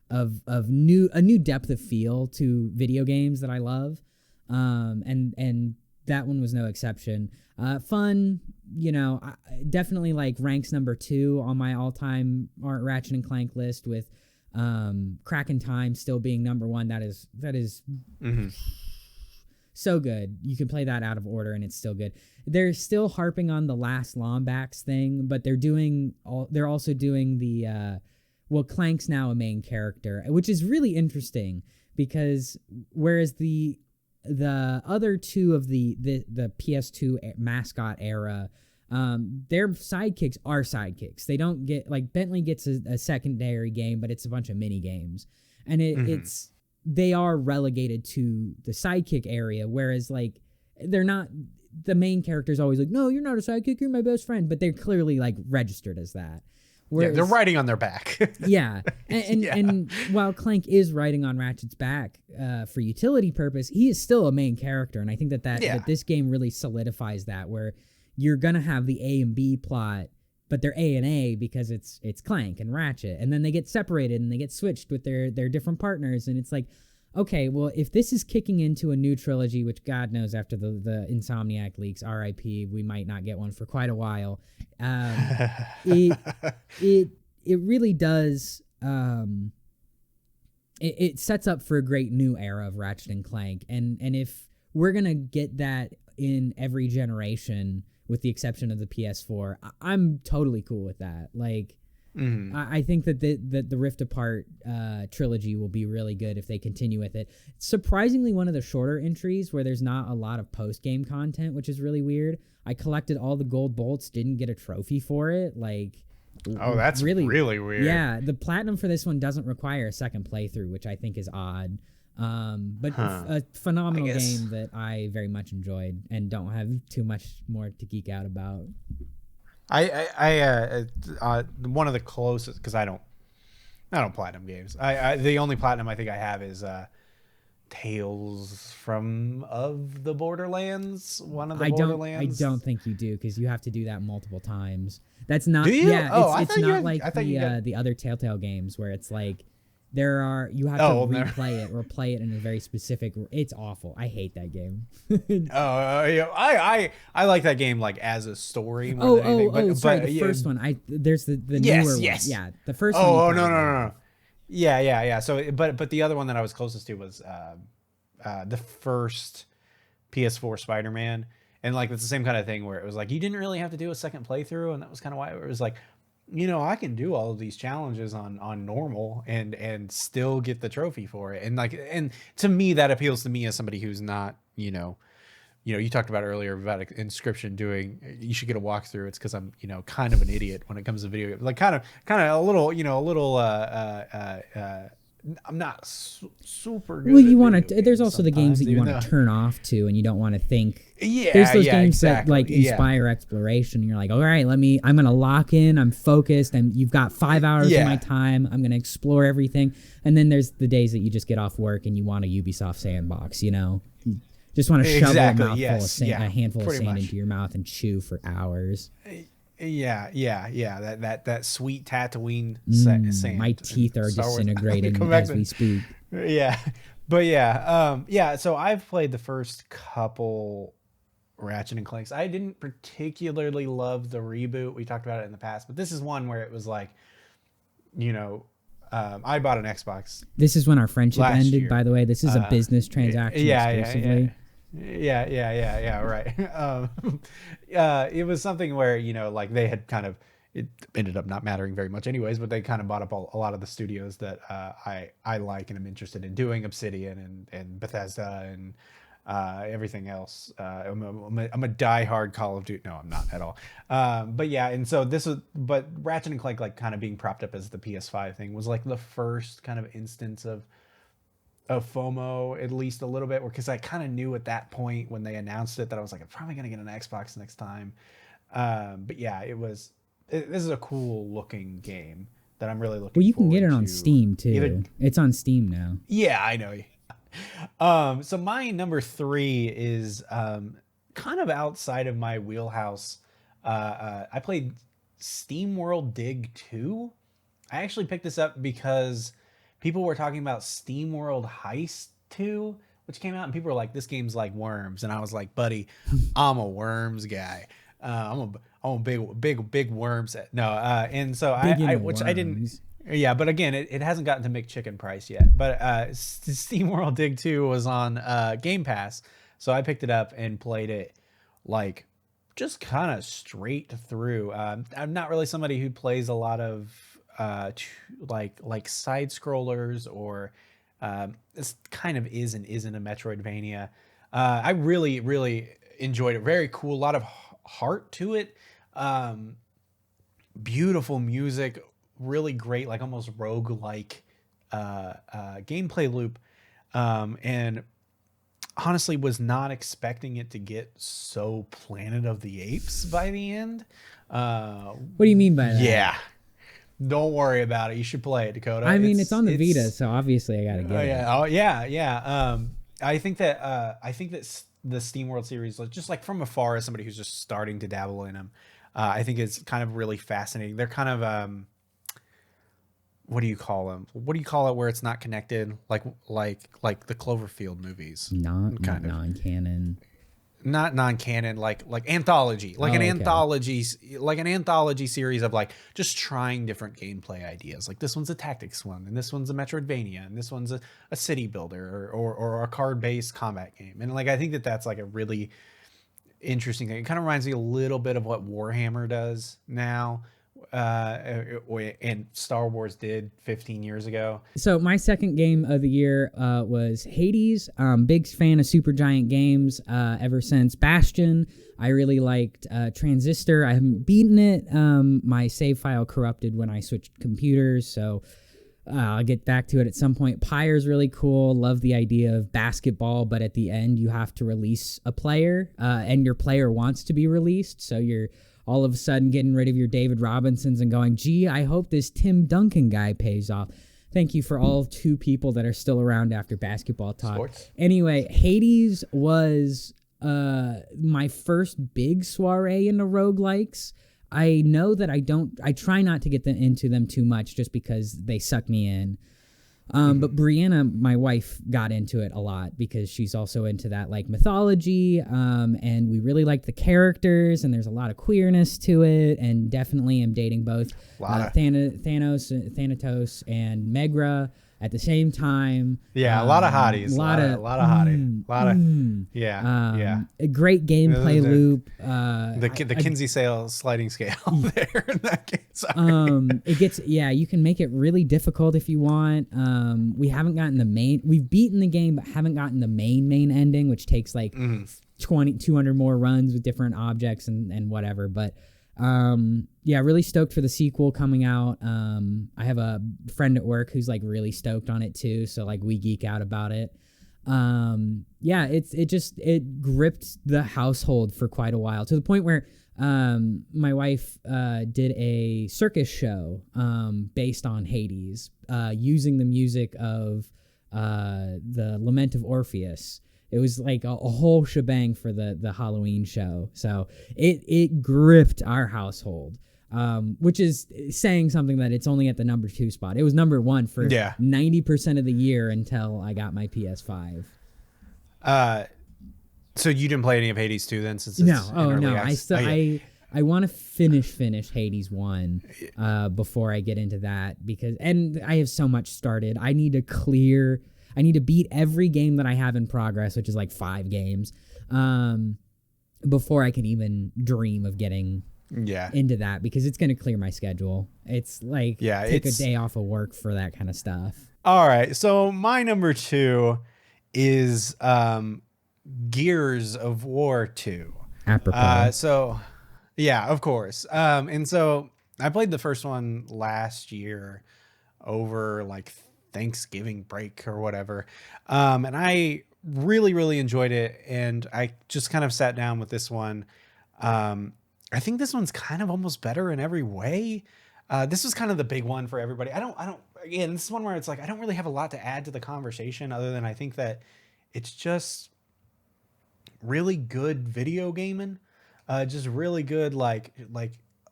of a new depth of feel to video games that I love. And that one was no exception. Fun, definitely like ranks number 2 on my all-time Ratchet and Clank list, with Crack in Time still being number 1. That is mm-hmm. so good. You can play that out of order and it's still good. They're still harping on the last Lombax thing, but they're also doing the Clank's now a main character, which is really interesting, because whereas the other two of the PS2 mascot era, their sidekicks are sidekicks. They don't get, like, Bentley gets a secondary game, but it's a bunch of mini games, and they are relegated to the sidekick area, whereas like they're not. The main character's always like, no, you're not a sidekick, you're my best friend, but they're clearly like registered as that. Whereas, they're riding on their back. Yeah. And while Clank is riding on Ratchet's back for utility purpose, he is still a main character. And I think that this game really solidifies that, where you're going to have the A and B plot, but they're A and A because it's Clank and Ratchet. And then they get separated and they get switched with their different partners. And it's like, okay, well, if this is kicking into a new trilogy, which God knows after the Insomniac leaks, RIP, we might not get one for quite a while. It really does. It sets up for a great new era of Ratchet and Clank, and if we're gonna get that in every generation, with the exception of the PS4, I'm totally cool with that. Like, I think that the Rift Apart trilogy will be really good if they continue with it. It's surprisingly one of the shorter entries where there's not a lot of post-game content, which is really weird. I collected all the gold bolts, didn't get a trophy for it. Like, oh, that's really weird. Yeah, the platinum for this one doesn't require a second playthrough, which I think is odd. But a phenomenal game that I very much enjoyed and don't have too much more to geek out about. I one of the closest, because I don't platinum games. The only platinum I think I have is Tales of the Borderlands. One of the Borderlands. I don't think you do, because you have to do that multiple times. That's not. Do you? Yeah, it's not like the other Telltale games where it's like you have to replay it or play it in a very specific. It's awful. I hate that game. I like that game like as a story. More than anything. Sorry, the first one. There's the newer one. Yeah, the first one. Oh no. Yeah. So, but the other one that I was closest to was the first PS4 Spider-Man, and like it's the same kind of thing where it was like you didn't really have to do a second playthrough, and that was kind of why it was like, I can do all of these challenges on normal and still get the trophy for it. And to me, that appeals to me as somebody who's not, you talked about earlier about Inscription you should get a walkthrough. It's because I'm, kind of an idiot when it comes to video games. Like kind of a little, I'm not super good. Well, you want to. There's also the games that you want to turn off to, and you don't want to think. Yeah, there's those games that like inspire exploration. You're like, all right, I'm gonna lock in. I'm focused, and you've got 5 hours of my time. I'm gonna explore everything. And then there's the days that you just get off work and you want a Ubisoft sandbox. You just want to shove a handful of sand into your mouth and chew for hours. Yeah. That sweet Tatooine sand. My teeth are disintegrating as we speak. Yeah, but yeah. So I've played the first couple Ratchet and Clanks. I didn't particularly love the reboot. We talked about it in the past, but this is one where it was like, I bought an Xbox. This is when our friendship ended. Year. By the way, this is a business transaction exclusively. Yeah. Right. It was something where like they had kind of. It ended up not mattering very much, anyways. But they kind of bought up a lot of the studios that I like and I'm interested in doing, Obsidian and Bethesda and everything else. I'm a diehard Call of Duty. No, I'm not at all. But yeah, and so but Ratchet and Clank, like kind of being propped up as the PS5 thing, was like the first kind of instance of FOMO, at least a little bit, because I kind of knew at that point when they announced it that I was like, I'm probably gonna get an Xbox next time. But yeah, this is a cool looking game that I'm really looking. Well, you can get it on Steam too. It's on Steam now. Yeah, I know. So my number 3 is kind of outside of my wheelhouse. I played SteamWorld Dig 2. I actually picked this up because people were talking about SteamWorld Heist 2, which came out, and people were like, "This game's like Worms," and I was like, "Buddy, I'm a Worms guy. I'm a big Worms." No, and so which I didn't. Yeah, but again, it hasn't gotten to McChicken price yet. But SteamWorld Dig 2 was on Game Pass, so I picked it up and played it like just kind of straight through. I'm not really somebody who plays a lot of like side scrollers or this kind of is and isn't a Metroidvania. I really enjoyed it. Very cool, a lot of heart to it. Beautiful music, really great, like almost rogue-like gameplay loop, and honestly was not expecting it to get so Planet of the Apes by the end. What do you mean by that? Yeah, don't worry about it. You should play it, Dakota. I mean, it's on the Vita, so obviously I gotta get it. Oh yeah. I think that the SteamWorld series, just like from afar, as somebody who's just starting to dabble in them, I think it's kind of really fascinating. They're kind of what do you call them? What do you call it where it's not connected? Like the Cloverfield movies. Non-canon. Not non-canon, like anthology, an anthology series of like just trying different gameplay ideas. Like this one's a tactics one, and this one's a Metroidvania, and this one's a city builder or a card-based combat game. And like I think that's like a really interesting thing. It kind of reminds me a little bit of what Warhammer does now, and Star Wars did 15 years ago. So my second game of the year was Hades. Big fan of Supergiant games ever since Bastion. I really liked Transistor. I haven't beaten it. My save file corrupted when I switched computers, so I'll get back to it at some point. Pyre's really cool. Love the idea of basketball, but at the end you have to release a player, and your player wants to be released, so you're all of a sudden getting rid of your David Robinsons and going, gee, I hope this Tim Duncan guy pays off. Thank you for all 2 people that are still around after basketball talk. Sports. Anyway, Hades was my first big soiree into roguelikes. I know that I try not to get into them too much just because they suck me in. But Brianna, my wife, got into it a lot because she's also into that like mythology, and we really like the characters, and there's a lot of queerness to it, and definitely am dating both Thanatos and Megra at the same time. Yeah, a lot of hotties. A lot of hotties. A great gameplay loop. The Kinsey sales sliding scale there in that game. It gets, you can make it really difficult if you want. We haven't gotten we've beaten the game, but haven't gotten the main ending, which takes like 200 more runs with different objects and whatever. But really stoked for the sequel coming out. I have a friend at work who's like really stoked on it too, so like we geek out about it. It gripped the household for quite a while, to the point where my wife did a circus show based on Hades, using the music of the Lament of Orpheus. It was like a whole shebang for the Halloween show. So it gripped our household, which is saying something that it's only at the number 2 spot. It was number 1 for 90% of the year until I got my PS5. So you didn't play any of Hades 2 then? Since I want to finish Hades 1 before I get into that, and I have so much started. I need to beat every game that I have in progress, which is like 5 games, before I can even dream of getting into that, because it's going to clear my schedule. It's like take a day off of work for that kind of stuff. All right. So my number 2 is Gears of War 2. Apropos. Of course. And so I played the first one last year over like Thanksgiving break or whatever. And I really, really enjoyed it. And I just kind of sat down with this one. I think this one's kind of almost better in every way. This was kind of the big one for everybody. Again, this is one where it's like, I don't really have a lot to add to the conversation other than I think that it's just really good video gaming. Just really good, like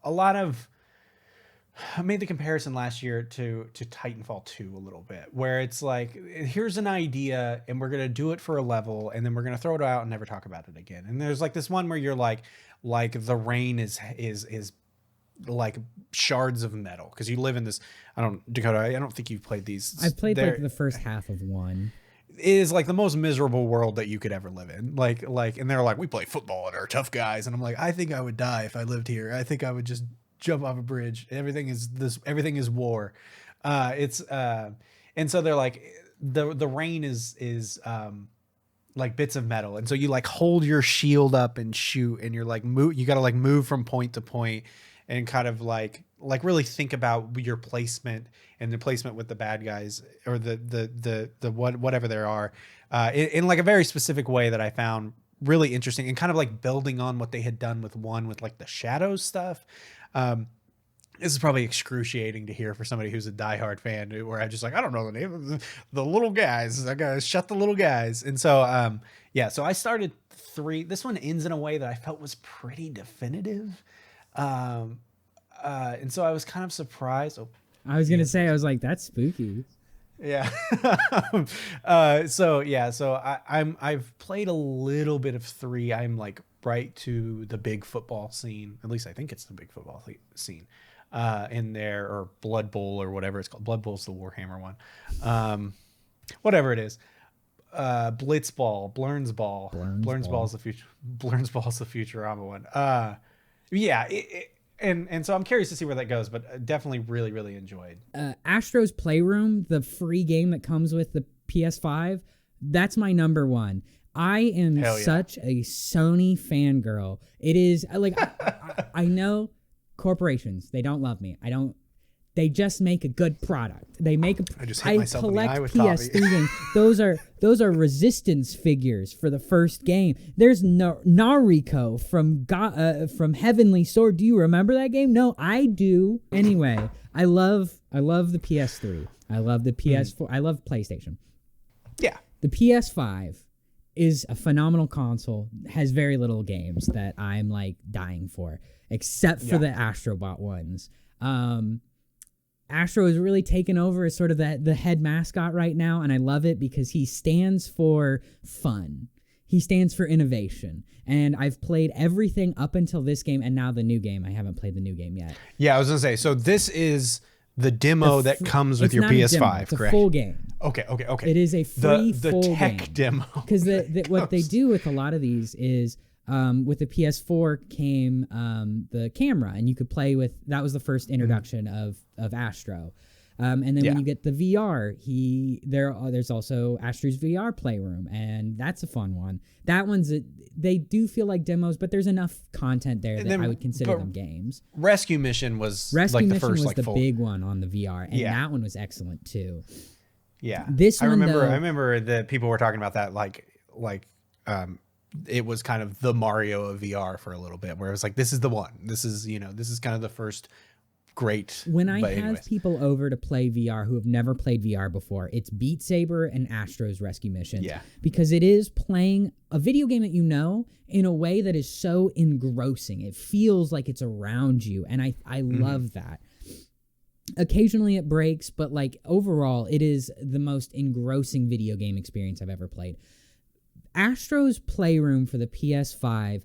a lot of. I made the comparison last year to Titanfall 2 a little bit, where it's like, here's an idea and we're going to do it for a level and then we're going to throw it out and never talk about it again. And there's like this one where you're like the rain is like shards of metal, because you live in this, Dakota, I don't think you've played these. I've played like the first half of 1. It is like the most miserable world that you could ever live in. Like, and they're like, we play football and are tough guys. And I'm like, I think I would die if I lived here. I think I would just jump off a bridge. Everything is war. And so they're like, the rain is like bits of metal. And so you like hold your shield up and shoot, and you're like, you got to like move from point to point and kind of like really think about your placement and the placement with the bad guys or the whatever there are, in like a very specific way that I found really interesting, and kind of like building on what they had done with 1 with like the shadows stuff. This is probably excruciating to hear for somebody who's a diehard fan, where I'm just like, I don't know the name of the little guys. I gotta shut the little guys. And so, so I started 3. This one ends in a way that I felt was pretty definitive. And so I was kind of surprised. I was going to say, I was like, that's spooky. Yeah. So I've played a little bit of 3. I'm like right to the big football scene. At least I think it's the big football scene in there, or Blood Bowl or whatever it's called. Blood Bowl's the Warhammer one. Whatever it is. Blitzball, Blurnsball. Blurnsball's the future. Blurnsball's the Futurama one. And so I'm curious to see where that goes, but definitely really, really enjoyed. Astro's Playroom, the free game that comes with the PS5, that's my number 1. I am such a Sony fangirl. It is like, I know corporations, they don't love me. They just make a good product. They make I just hit myself in the eye with PS3 games. Those are resistance figures for the first game. There's Nariko from Heavenly Sword. Do you remember that game? No, I do. Anyway, I love the PS3. I love the PS4. I love PlayStation. Yeah. The PS5 is a phenomenal console. Has very little games that I'm like dying for, except for the Astrobot ones. Astro is really taken over as sort of the head mascot right now, and I love it because he stands for fun. He stands for innovation. And I've played everything up until this game, and now the new game. I haven't played the new game yet. Yeah, I was going to say, so this is the demo that comes with your PS5, it's correct? A full game. Okay. It is a free full game. The tech demo. Because what they do with a lot of these is, with the PS4 came the camera, and you could play with. That was the first introduction of Astro, and then when you get the VR, there's also Astro's VR Playroom, and that's a fun one. That one's they do feel like demos, but there's enough content there that I would consider them games. Rescue Mission was the big one on the VR, and that one was excellent too. Yeah, I remember that people were talking about that it was kind of the Mario of VR for a little bit, where it was like, this is the one. This is kind of the first great. When I But have anyways. people over to play VR who have never played VR before, it's Beat Saber and Astro's Rescue Mission. Yeah. Because it is playing a video game that you know in a way that is so engrossing. It feels like it's around you, and I love that. Occasionally it breaks, but like overall, it is the most engrossing video game experience I've ever played. Astro's Playroom for the PS5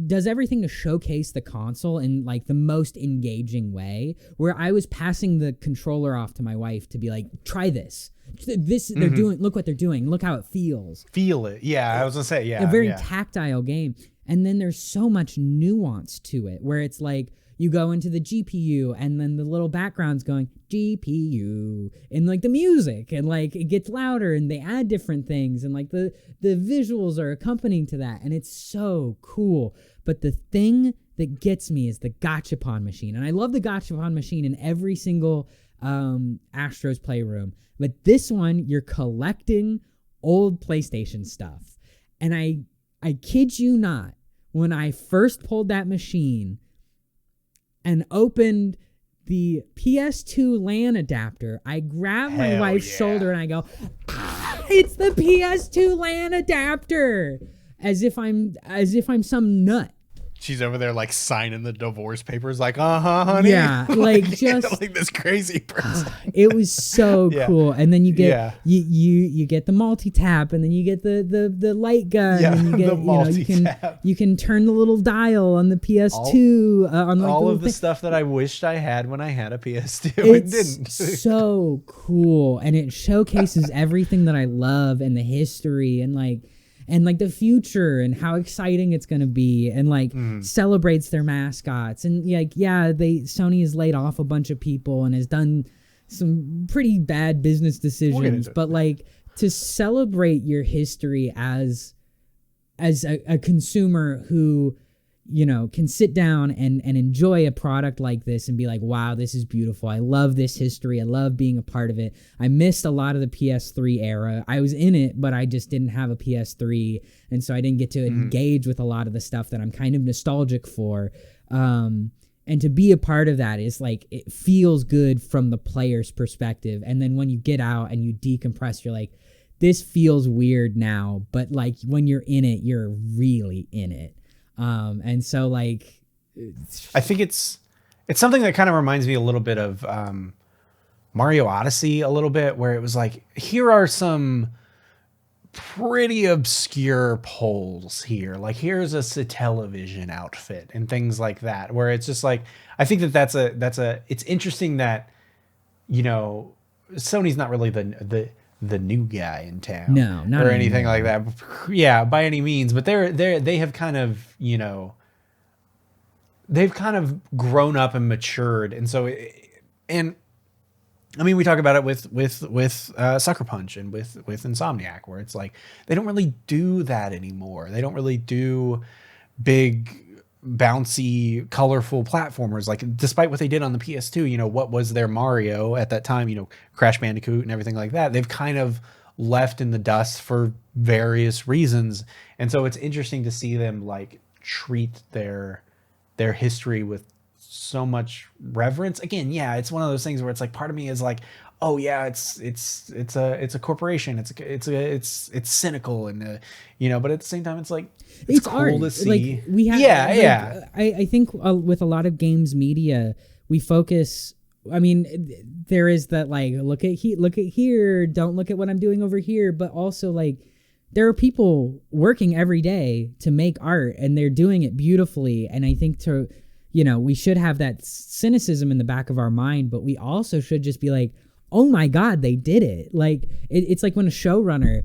does everything to showcase the console in like the most engaging way, where I was passing the controller off to my wife to be like, try this. They're doing, look what they're doing. Look how it feels. Feel it. Yeah, I was gonna say, yeah. A very tactile game. And then there's so much nuance to it where it's like you go into the GPU and then the little background's going GPU and like the music and like it gets louder and they add different things and like the visuals are accompanying to that, and it's so cool. But the thing that gets me is the gachapon machine, and I love the gachapon machine in every single Astro's Playroom, but this one you're collecting old PlayStation stuff. And I kid you not, when I first pulled that machine and opened the PS2 LAN adapter, I grab my wife's shoulder and I go, it's the PS2 LAN adapter, as if I'm some nut. She's over there like signing the divorce papers, like, honey. Yeah, like just like this crazy person. It was so cool. And then you get you get the multi-tap, and then you get the light gun, and you get you can turn the little dial on the PS2 on like all of the stuff that I wished I had when I had a PS2 and didn't. So cool, and it showcases everything that I love and the history and like the future and how exciting it's going to be, and like celebrates their mascots. And like, Sony has laid off a bunch of people and has done some pretty bad business decisions, but like to celebrate your history as a consumer who, you know, can sit down and enjoy a product like this and be like, wow, this is beautiful. I love this history. I love being a part of it. I missed a lot of the PS3 era. I was in it, but I just didn't have a PS3. And so I didn't get to engage with a lot of the stuff that I'm kind of nostalgic for. And to be a part of that is like, it feels good from the player's perspective. And then when you get out and you decompress, you're like, this feels weird now. But like when you're in it, you're really in it. And so like, I think it's something that kind of reminds me a little bit of Mario Odyssey a little bit, where it was like, here are some pretty obscure polls here. Like, here's a Satellavision outfit and things like that, where it's just like, I think that's it's interesting that, you know, Sony's not really the new guy in town, no, not or anything like that. Yeah, by any means. But they have kind of, you know, they've kind of grown up and matured, and so, and I mean, we talk about it with Sucker Punch and with Insomniac, where it's like they don't really do that anymore. They don't really do big, bouncy, colorful platformers. Like, despite what they did on the PS2, you know, what was their Mario at that time, you know, Crash Bandicoot and everything like that, they've kind of left in the dust for various reasons. And so it's interesting to see them like treat their history with so much reverence. Again, yeah, it's one of those things where it's like, part of me is like, oh yeah, it's a corporation. It's cynical, and you know, but at the same time, it's like, it's cool art to see. Like, we have, I think with a lot of games media, we focus. I mean, there is that like, look at here, don't look at what I'm doing over here. But also like, there are people working every day to make art, and they're doing it beautifully. And I think you know, we should have that cynicism in the back of our mind, but we also should just be like, oh my God, they did it. Like, it's like when a showrunner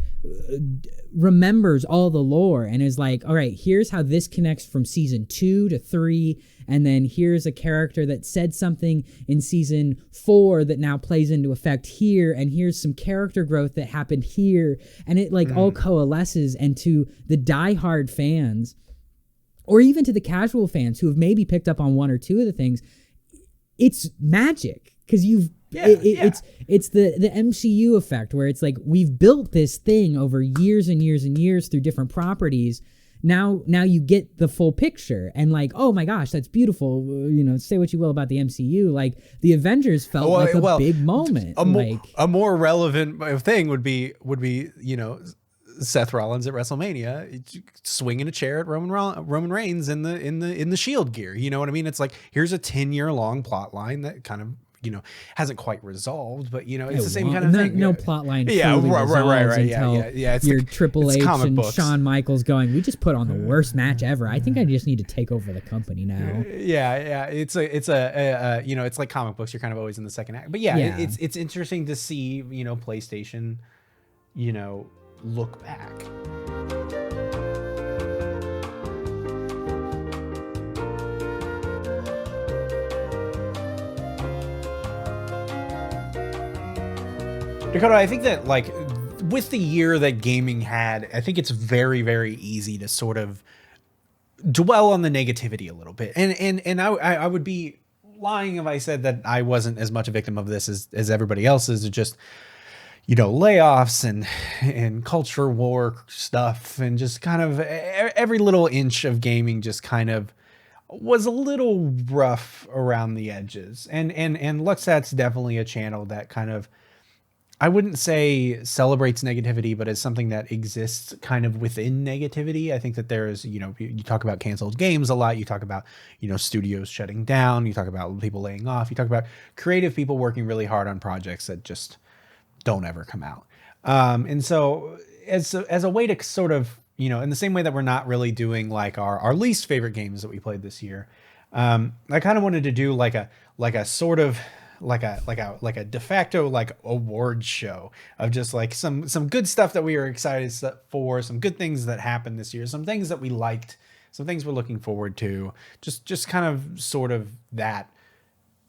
remembers all the lore and is like, all right, here's how this connects from season 2 to 3. And then here's a character that said something in season 4 that now plays into effect here. And here's some character growth that happened here. And it like all coalesces. And to the diehard fans, or even to the casual fans who have maybe picked up on one or two of the things, it's magic, because it's the MCU effect, where it's like, we've built this thing over years and years and years through different properties, now you get the full picture, and like, oh my gosh, that's beautiful. Say what you will about the MCU, like the Avengers felt like a big moment. A more relevant thing would be Seth Rollins at WrestleMania swinging a chair at Roman Reigns in the Shield gear. You know what I mean? It's like, here's a 10-year long plot line that kind of hasn't quite resolved, but it's the same kind of thing. No plot line. Yeah, right. Yeah. It's your Triple H and books. Shawn Michaels going, we just put on the worst match ever. I think I just need to take over the company now. Yeah. It's like comic books. You're kind of always in the second act. But it's interesting to see PlayStation, look back. Dakota, I think that like with the year that gaming had, I think it's very, very easy to sort of dwell on the negativity a little bit. And I would be lying if I said that I wasn't as much a victim of this as everybody else is. It's just, layoffs and culture war stuff, and just kind of every little inch of gaming just kind of was a little rough around the edges. And Luxat's definitely a channel that kind of, I wouldn't say celebrates negativity, but it's something that exists kind of within negativity. I think that there is, you talk about canceled games a lot. You talk about, studios shutting down. You talk about people laying off. You talk about creative people working really hard on projects that just don't ever come out. And so as a way to sort of, in the same way that we're not really doing like our least favorite games that we played this year, I kind of wanted to do like a sort of like a de facto like award show of just like some good stuff that we were excited for, some good things that happened this year, some things that we liked, some things we're looking forward to, just kind of sort of that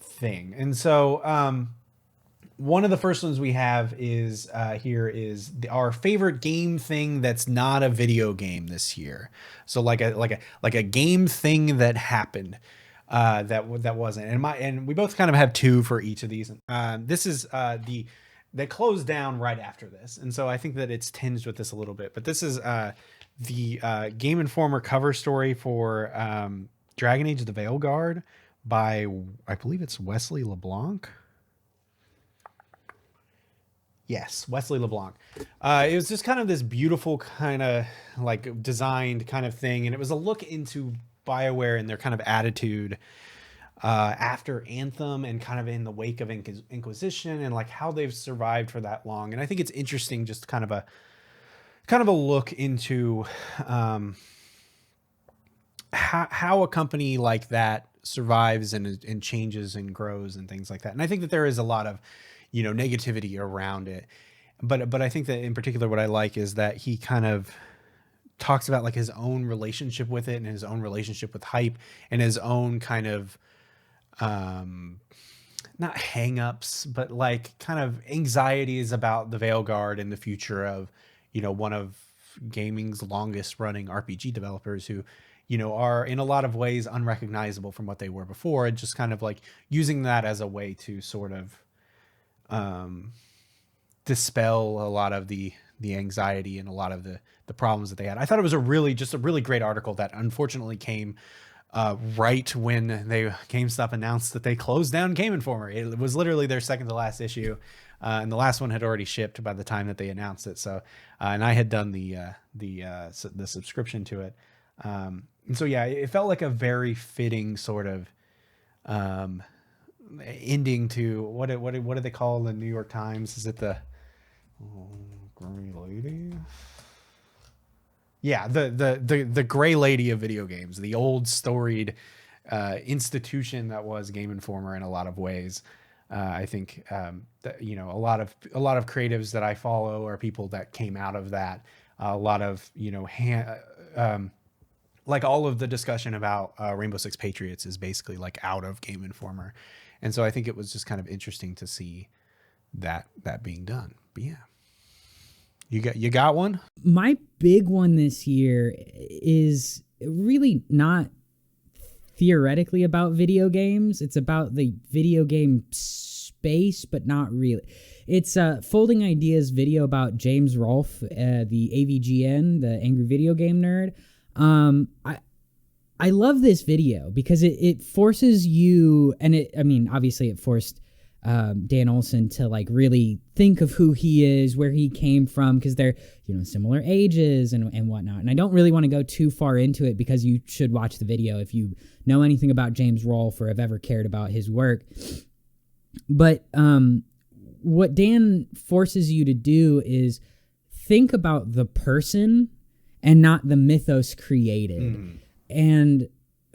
thing. And so one of the first ones we have is our favorite game thing that's not a video game this year. So like a game thing that happened. That wasn't, and we both kind of have two for each of these. This is they closed down right after this, and so I think that it's tinged with this a little bit. But this is the Game Informer cover story for Dragon Age: The Veilguard by, I believe it's Wesley LeBlanc. Yes, Wesley LeBlanc. It was just kind of this beautiful kind of like designed kind of thing, and it was a look into BioWare and their kind of attitude after Anthem and kind of in the wake of Inquisition, and like how they've survived for that long. And I think it's interesting, just kind of a look into how a company like that survives and changes and grows and things like that. And I think that there is a lot of negativity around it, but I think that in particular what I like is that he kind of talks about like his own relationship with it and his own relationship with hype and his own kind of not hang-ups, but like kind of anxieties about the Veilguard and the future of one of gaming's longest running RPG developers who are in a lot of ways unrecognizable from what they were before, and just kind of like using that as a way to sort of dispel a lot of the anxiety and a lot of the problems that they had. I thought it was a really great article that unfortunately came right when GameStop announced that they closed down Game Informer. It was literally their second to last issue, and the last one had already shipped by the time that they announced it. So, and I had done the subscription to it, and so yeah, it felt like a very fitting sort of ending to what do they call the New York Times? Is it the Gray Lady? Yeah, the Gray Lady of video games, the old storied institution that was Game Informer in a lot of ways. I think that a lot of creatives that I follow are people that came out of that. A lot of like all of the discussion about Rainbow Six Patriots is basically like out of Game Informer, and so I think it was just kind of interesting to see that being done. But yeah. You got one? My big one this year is really not theoretically about video games. It's about the video game space, but not really. It's a Folding Ideas video about James Rolfe, the AVGN, the Angry Video Game Nerd. I love this video because it forces you, and I mean, obviously it forced Dan Olson to like really think of who he is, where he came from, because they're, you know, similar ages and whatnot. And I don't really want to go too far into it because you should watch the video if you know anything about James Rolfe or have ever cared about his work. But what Dan forces you to do is think about the person and not the mythos created. And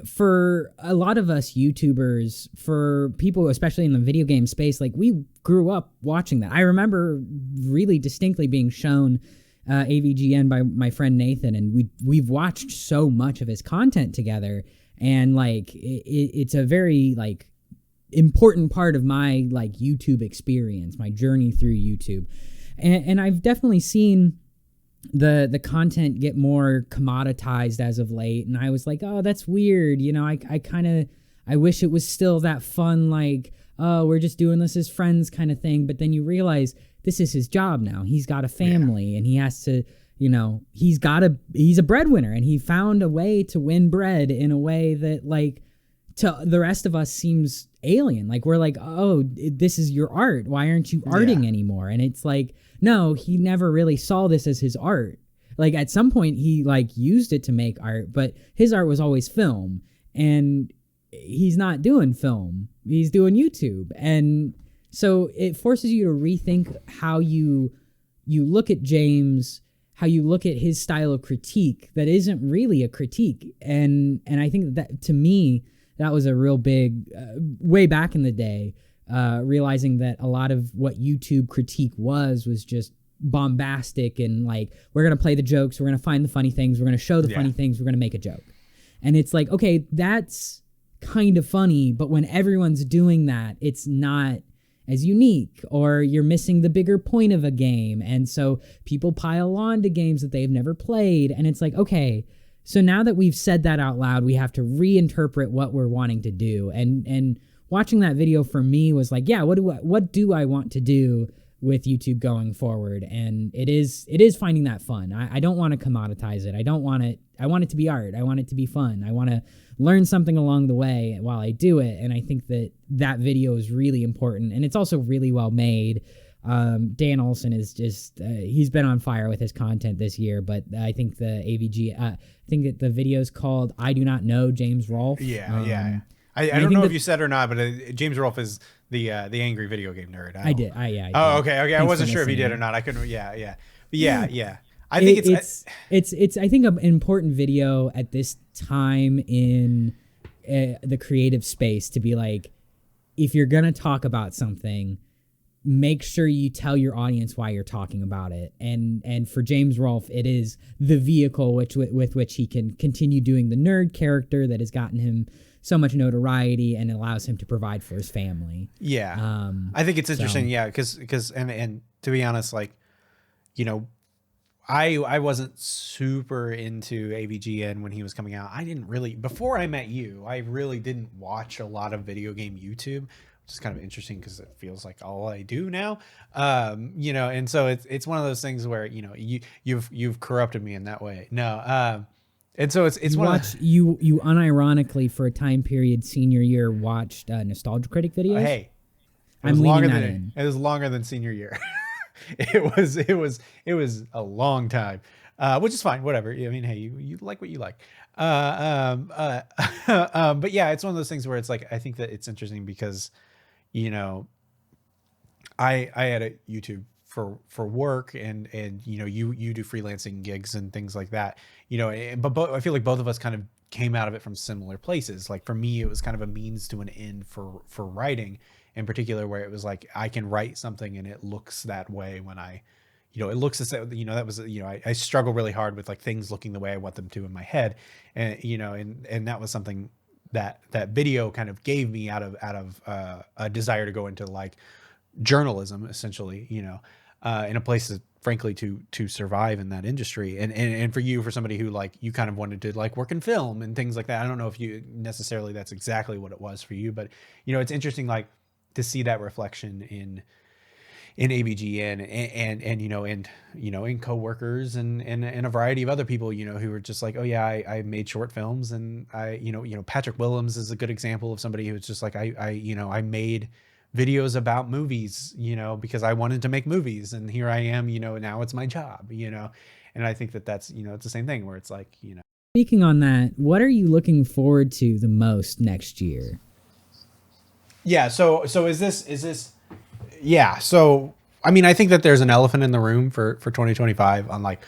for a lot of us YouTubers, for people, especially in the video game space, like we grew up watching that. I remember really distinctly being shown AVGN by my friend Nathan, and we've watched so much of his content together. And like, it's a very like important part of my like YouTube experience, my journey through YouTube. And I've definitely seen the content get more commoditized as of late, and I was like, oh, that's weird, you know. I wish it was still that fun, like, oh, we're just doing this as friends kind of thing. But then you realize this is his job now. He's got a family, and he has to, you know, he's a breadwinner, and he found a way to win bread in a way that like to the rest of us seems alien. Like we're like, oh, this is your art, why aren't you arting anymore? And it's like, no, he never really saw this as his art. Like at some point he like used it to make art, but his art was always film, and he's not doing film, he's doing YouTube. And so it forces you to rethink how you look at James, how you look at his style of critique that isn't really a critique. And I think that to me, that was a real big, way back in the day, realizing that a lot of what YouTube critique was just bombastic and like, we're going to play the jokes, we're going to find the funny things, we're going to show the funny things, we're going to make a joke. And it's like, okay, that's kind of funny, but when everyone's doing that, it's not as unique, or you're missing the bigger point of a game. And so people pile on to games that they've never played. And it's like, okay, so now that we've said that out loud, we have to reinterpret what we're wanting to do. And watching that video for me was like, yeah, what do I want to do with YouTube going forward? And it is finding that fun. I don't want to commoditize it. I want it to be art. I want it to be fun. I want to learn something along the way while I do it. And I think that video is really important. And it's also really well made. Dan Olson is just, he's been on fire with his content this year, but I think the I think that the video is called I Do Not Know James Rolfe. I don't know if you said or not, but James Rolfe is the angry video game nerd. I did. Oh, okay. I wasn't sure if you did or not. I couldn't. Yeah. I think it's I think an important video at this time in the creative space to be like, if you're gonna talk about something, make sure you tell your audience why you're talking about it. And for James Rolfe, it is the vehicle with which he can continue doing the nerd character that has gotten him so much notoriety and allows him to provide for his family. Yeah. I think it's interesting. Yeah. Cause and to be honest, like, you know, I wasn't super into AVGN when he was coming out. I didn't really, before I met you, I really didn't watch a lot of video game YouTube, which is kind of interesting because it feels like all I do now. You know, and so it's one of those things where, you know, you've corrupted me in that way. No. And so it's you unironically for a time period senior year watched Nostalgia Critic videos. Hey, it was longer than senior year. It was a long time, which is fine. Whatever. I mean, hey, you like what you like. But yeah, it's one of those things where it's like, I think that it's interesting because, you know, I had a YouTube for work and you know, you do freelancing gigs and things like that, you know, but I feel like both of us kind of came out of it from similar places. Like for me, it was kind of a means to an end for writing in particular, where it was like, I can write something and it looks that way when you know, it looks as, you know, that was, you know, I struggle really hard with like things looking the way I want them to in my head. And, you know, and that was something that video kind of gave me out of a desire to go into like journalism, essentially, you know, in a place that, frankly, to survive in that industry. And for somebody who like, you kind of wanted to like work in film and things like that. I don't know if you necessarily, that's exactly what it was for you, but you know, it's interesting, like to see that reflection in AVG and in coworkers and a variety of other people, who were just like, oh yeah, I made short films, and Patrick Willems is a good example of somebody who's just like, I made videos about movies, because I wanted to make movies, and here I am, now it's my job, and I think that's, it's the same thing where it's like, Speaking on that, what are you looking forward to the most next year? Yeah. So is this, yeah. So, I mean, I think that there's an elephant in the room for 2025 on like,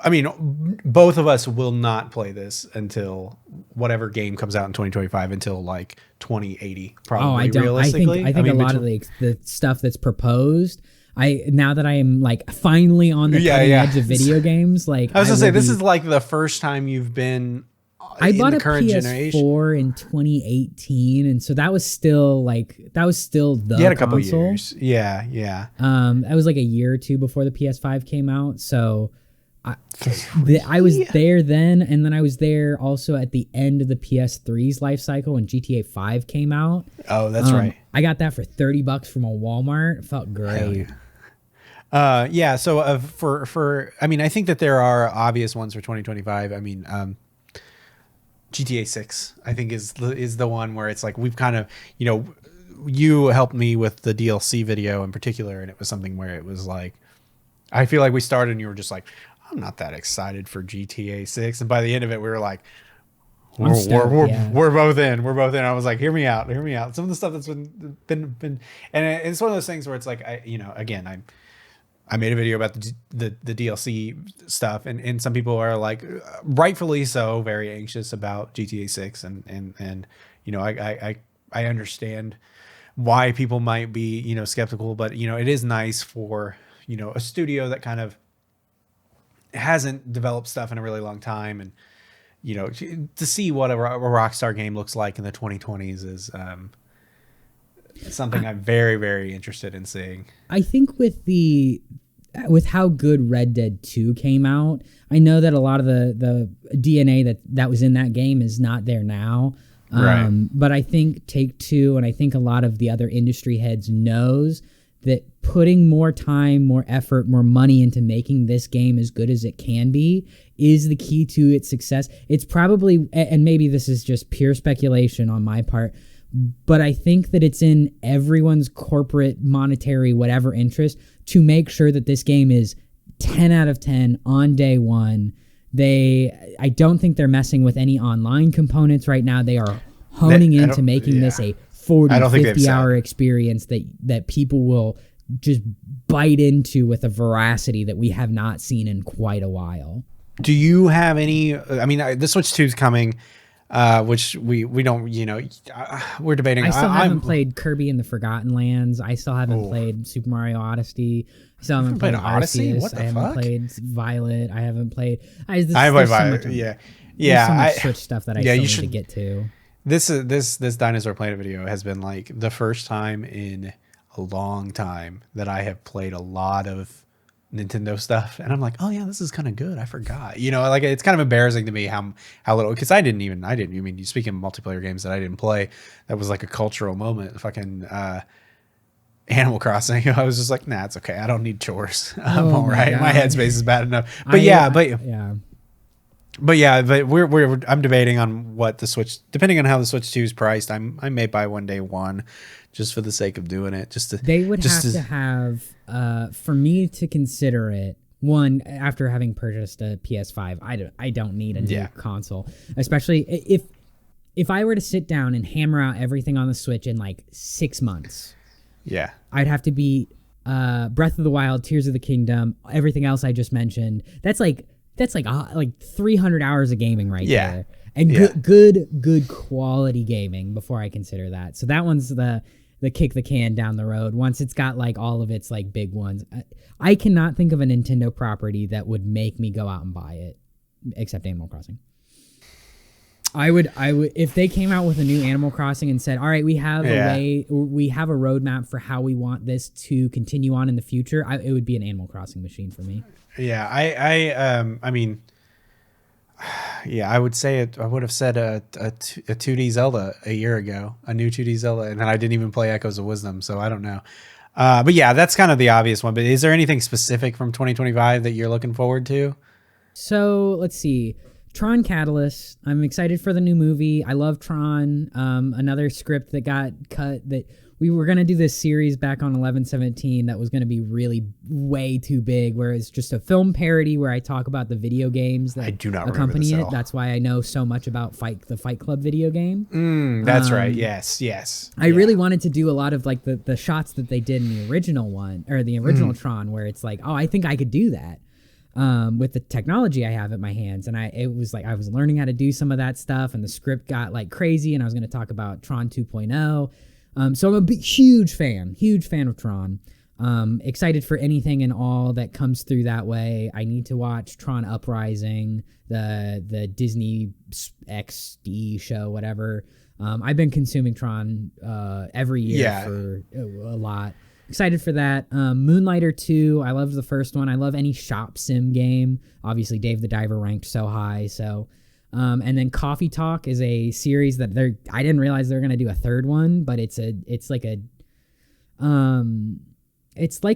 I mean, both of us will not play this until whatever game comes out in 2025 until like 2080, probably. Oh, I don't. Realistically. I think a lot of the stuff that's proposed, now that I am like finally on the cutting edge of video games, like I was gonna say, this is like the first time you've been. I bought a current PS4 generation in 2018, and so that was still the you had a couple console. years. Yeah. That was like a year or two before the PS5 came out. So I was there then, and then I was there also at the end of the PS3's life cycle when GTA 5 came out. Oh, that's right. I got that for $30 from a Walmart. It felt great. Yeah. So for I mean, I think that there are obvious ones for 2025. I mean, GTA 6, I think is the one where it's like we've kind of, you helped me with the DLC video in particular, and it was something where it was like, I feel like we started and you were just like, I'm not that excited for GTA 6, and by the end of it we were like, we're both in. I was like, hear me out. Some of the stuff that's been and it's one of those things where it's like, I made a video about the DLC stuff, and some people are like, rightfully so, very anxious about GTA 6, and I understand why people might be skeptical, but it is nice for a studio that kind of hasn't developed stuff in a really long time, and to see what a Rockstar game looks like in the 2020s is something I'm very, very interested in seeing. I think with how good Red Dead 2 came out, I know that a lot of the DNA that was in that game is not there now. Right. But I think Take-Two, and I think a lot of the other industry heads knows that putting more time, more effort, more money into making this game as good as it can be is the key to its success. It's probably, and maybe this is just pure speculation on my part, but I think that it's in everyone's corporate, monetary, whatever interest to make sure that this game is 10 out of 10 on day one. I don't think they're messing with any online components right now. They are honing into making this a 40, 50 hour experience that people will just bite into with a veracity that we have not seen in quite a while. Do you have any, I mean, the Switch 2 is coming. Which we don't, we're debating. I still haven't played Kirby and the Forgotten Lands. I still haven't played Super Mario Odyssey. I still haven't played Odyssey. Arceus. What the I haven't fuck? played Violet. I haven't played. I haven't played Violet. There's so much Switch stuff that I still need to get to. This Dinosaur Planet video has been like the first time in a long time that I have played a lot of Nintendo stuff, and I'm like, oh yeah, this is kind of good. I forgot, like it's kind of embarrassing to me how little, because I didn't mean, you speaking of multiplayer games that I didn't play, that was like a cultural moment. Fucking Animal Crossing. I was just like, nah, it's okay. I don't need chores. I'm all right. My headspace is bad enough. But I'm debating on what the Switch, depending on how the Switch 2 is priced. I may buy one day one, just for the sake of doing it. They would have to have, for me to consider it, one, after having purchased a PS5, I don't need a new console, especially if I were to sit down and hammer out everything on the Switch in like 6 months. Yeah, I'd have to beat Breath of the Wild, Tears of the Kingdom, everything else I just mentioned. That's like 300 hours of gaming there. And good quality gaming before I consider that. So that one's the kick the can down the road once it's got like all of its like big ones. I cannot think of a Nintendo property that would make me go out and buy it except Animal Crossing. I would if they came out with a new Animal Crossing and said, all right, we have a roadmap for how we want this to continue on in the future, it would be an Animal Crossing machine for me. Yeah, I mean, yeah, I would say it. I would have said a 2D Zelda a year ago, a new 2D Zelda, and then I didn't even play Echoes of Wisdom, so I don't know. But yeah, that's kind of the obvious one. But is there anything specific from 2025 that you're looking forward to? So let's see. Tron Catalyst. I'm excited for the new movie. I love Tron. Another script that got cut, that we were going to do this series back on 11/17 that was going to be really way too big, where it's just a film parody where I talk about the video games that I do not accompany remember this it. at all. That's why I know so much about the Fight Club video game. That's right. Yes. I really wanted to do a lot of like the shots that they did in the original one, or the original Tron, where it's like, oh, I think I could do that. With the technology I have at my hands. And it was like, I was learning how to do some of that stuff, and the script got like crazy, and I was going to talk about Tron 2.0. So I'm a huge fan of Tron. Excited for anything and all that comes through that way. I need to watch Tron Uprising, the Disney XD show, whatever. I've been consuming Tron every year for a lot. Excited for that. Moonlighter 2, I loved the first one. I love any shop sim game. Obviously, Dave the Diver ranked so high. So, and then Coffee Talk is a series that I didn't realize they were gonna do a third one, but it's like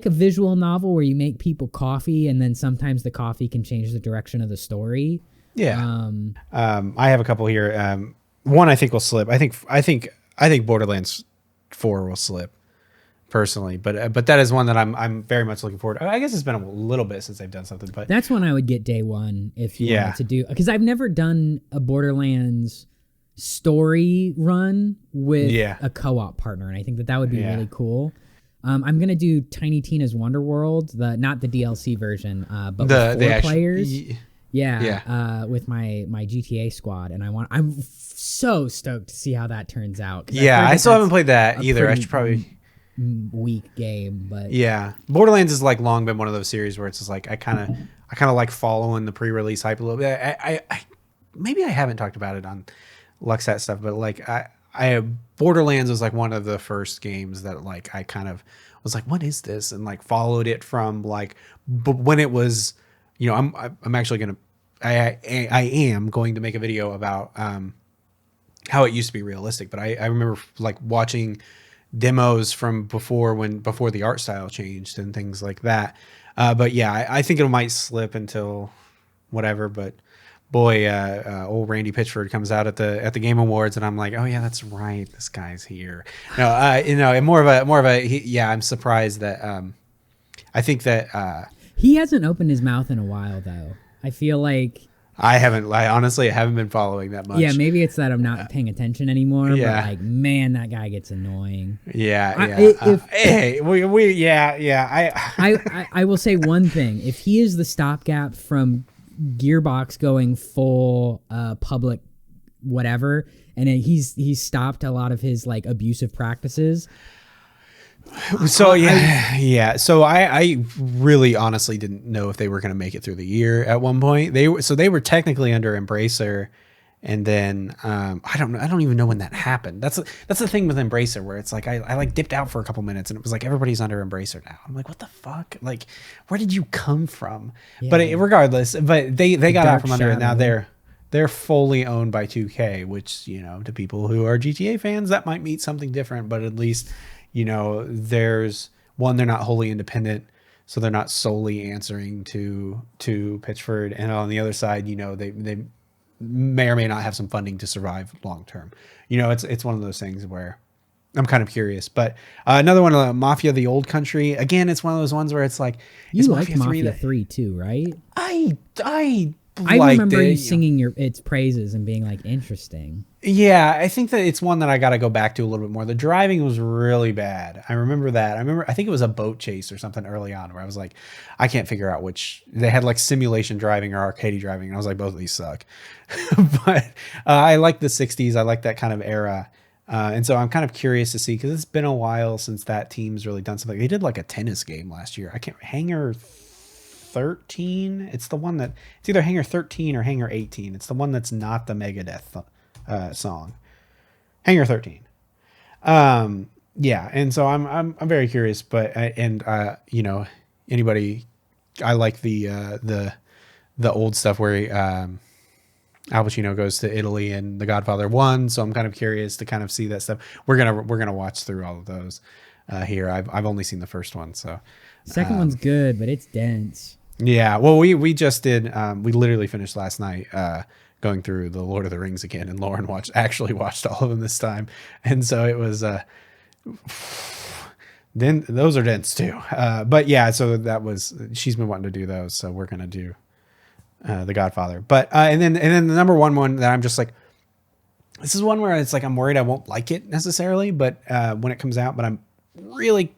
a visual novel where you make people coffee, and then sometimes the coffee can change the direction of the story. Yeah. I have a couple here. One I think will slip. I think Borderlands 4 will slip, personally, but that is one that I'm very much looking forward to. I guess it's been a little bit since they've done something, but that's one I would get day one if you wanted to do, because I've never done a Borderlands story run with a co-op partner, and I think that would be really cool. I'm gonna do Tiny Tina's Wonder World, not the DLC version, but with 4 players. With my GTA squad, and I'm so stoked to see how that turns out. I still haven't played that either. I should probably. Weak game, but Borderlands has like long been one of those series where it's just like I kind of like following the pre-release hype a little bit. I maybe I haven't talked about it on Luxat stuff, but like I Borderlands was like one of the first games that like I kind of was like, what is this, and like followed it from like when it was, I'm actually gonna I am going to make a video about how it used to be realistic, but I remember like watching demos from before the art style changed and things like that. But yeah, I think it might slip until whatever. But boy, old Randy Pitchford comes out at the Game Awards, and I'm like, oh yeah, that's right, this guy's here. No, and more of a I'm surprised that I think that he hasn't opened his mouth in a while though. I feel like I honestly haven't been following that much. Yeah, maybe it's that I'm not paying attention anymore. Yeah. But like, man, that guy gets annoying. I will say one thing: if he is the stopgap from Gearbox going full public, whatever, and he's stopped a lot of his like abusive practices. So So I really honestly didn't know if they were going to make it through the year at one point. They were technically under Embracer, and then I don't even know when that happened. That's the thing with Embracer, where it's like I like dipped out for a couple minutes, and it was like everybody's under Embracer now. I'm like, what the fuck? Like, where did you come from? Yeah. But regardless, they got out from under it. Now they're fully owned by 2K, which, to people who are GTA fans, that might mean something different, but at least, there's one, they're not wholly independent, so they're not solely answering to Pitchford, and on the other side, they may or may not have some funding to survive long term. It's one of those things where I'm kind of curious. But another one, Mafia: The Old Country. Again, it's one of those ones where it's like, you like Mafia 3 too, right? I remember you singing its praises and being like, interesting. Yeah, I think that it's one that I got to go back to a little bit more. The driving was really bad. I remember that. I think it was a boat chase or something early on where I was like, I can't figure out which. They had like simulation driving or arcade driving, and I was like, both of these suck. But I like the 60s. I like that kind of era. And so I'm kind of curious to see, because it's been a while since that team's really done something. They did like a tennis game last year. Hangar 13. It's the one that it's either Hangar 13 or Hangar 18. It's the one that's not the Megadeth song. Hangar 13. And so I'm very curious, but anybody, I like the old stuff where Al Pacino goes to Italy in The Godfather 1, so I'm kind of curious to kind of see that stuff. We're gonna watch through all of those here. I've only seen the first one, so second one's good, but it's dense. Yeah, well, we just did. We literally finished last night going through the Lord of the Rings again, and Lauren actually watched all of them this time, and so it was. Then those are dense too, but yeah. So that was she's been wanting to do those, so we're gonna do The Godfather. But and then the number one that I'm just like, this is one where it's like I'm worried I won't like it necessarily, but when it comes out, but I'm really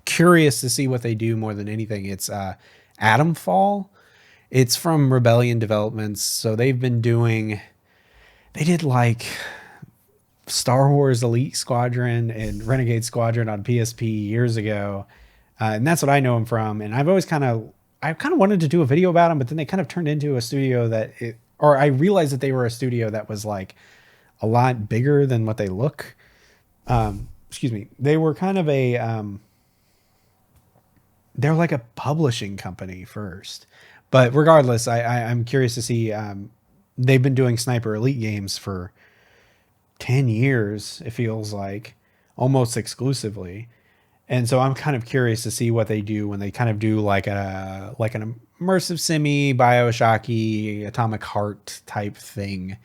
curious to see what they do more than anything. It's Atom Fall. It's from Rebellion Developments, so they did like Star Wars Elite Squadron and Renegade Squadron on PSP years ago, and that's what I know them from. And I've always kind of wanted to do a video about them, but then they kind of turned into a studio I realized that they were a studio that was like a lot bigger than what they look. Excuse me. They were kind of they're like a publishing company first, but regardless, I'm curious to see. They've been doing Sniper Elite games for 10 years, it feels like, almost exclusively. And so I'm kind of curious to see what they do when they kind of do like an immersive simi, BioShocky, Atomic Heart type thing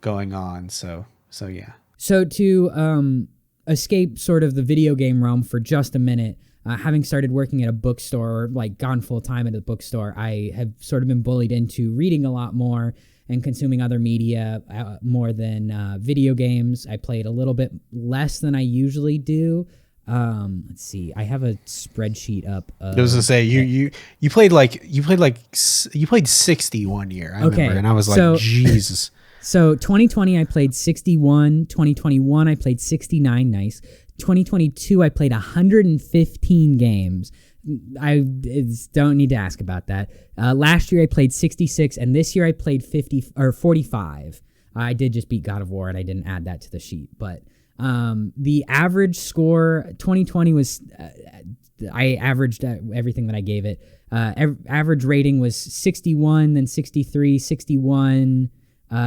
going on. So yeah. So to escape sort of the video game realm for just a minute, having started working at a bookstore, or like gone full time at a bookstore, I have sort of been bullied into reading a lot more and consuming other media more than video games. I played a little bit less than I usually do. Let's see. I have a spreadsheet up. I was gonna say you played 60 1 year. I remember, and I was like, Jesus. So 2020 I played 61. 2021 I played 69. Nice. 2022 I played 115 games. I don't need to ask about that. Last year I played 66, and this year I played 45. I did just beat God of War, and I didn't add that to the sheet. But the average score 2020 was I averaged everything that I gave it. Average rating was 61, then 63, 61.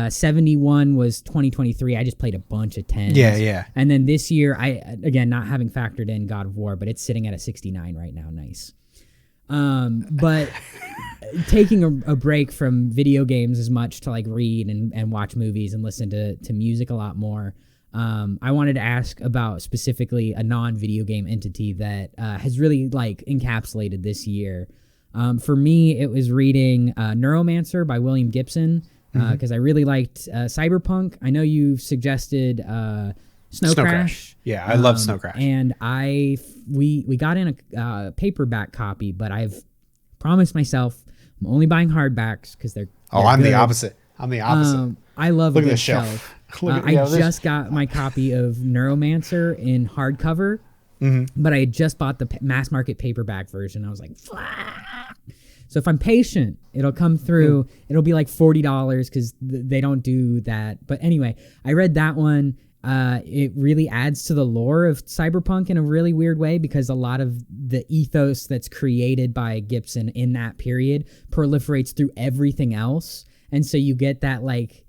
71 was 2023. I just played a bunch of 10s. Yeah. And then this year, again, not having factored in God of War, but it's sitting at a 69 right now. Nice. But taking a break from video games as much to like read and watch movies and listen to music a lot more. I wanted to ask about specifically a non-video game entity that has really like encapsulated this year. For me, it was reading Neuromancer by William Gibson. Because I really liked Cyberpunk. I know you suggested Snow Crash. Yeah, I love Snow Crash. And we got in a paperback copy, but I've promised myself I'm only buying hardbacks because they're I'm good. the opposite. I love Look a at good the shelf. I just got my copy of Neuromancer in hardcover, but I just bought the mass market paperback version. I was like, fuck. So if I'm patient, it'll come through. It'll be like $40 because they don't do that. But anyway, I read that one. It really adds to the lore of Cyberpunk in a really weird way because a lot of the ethos that's created by Gibson in that period proliferates through everything else. And so you get that, like,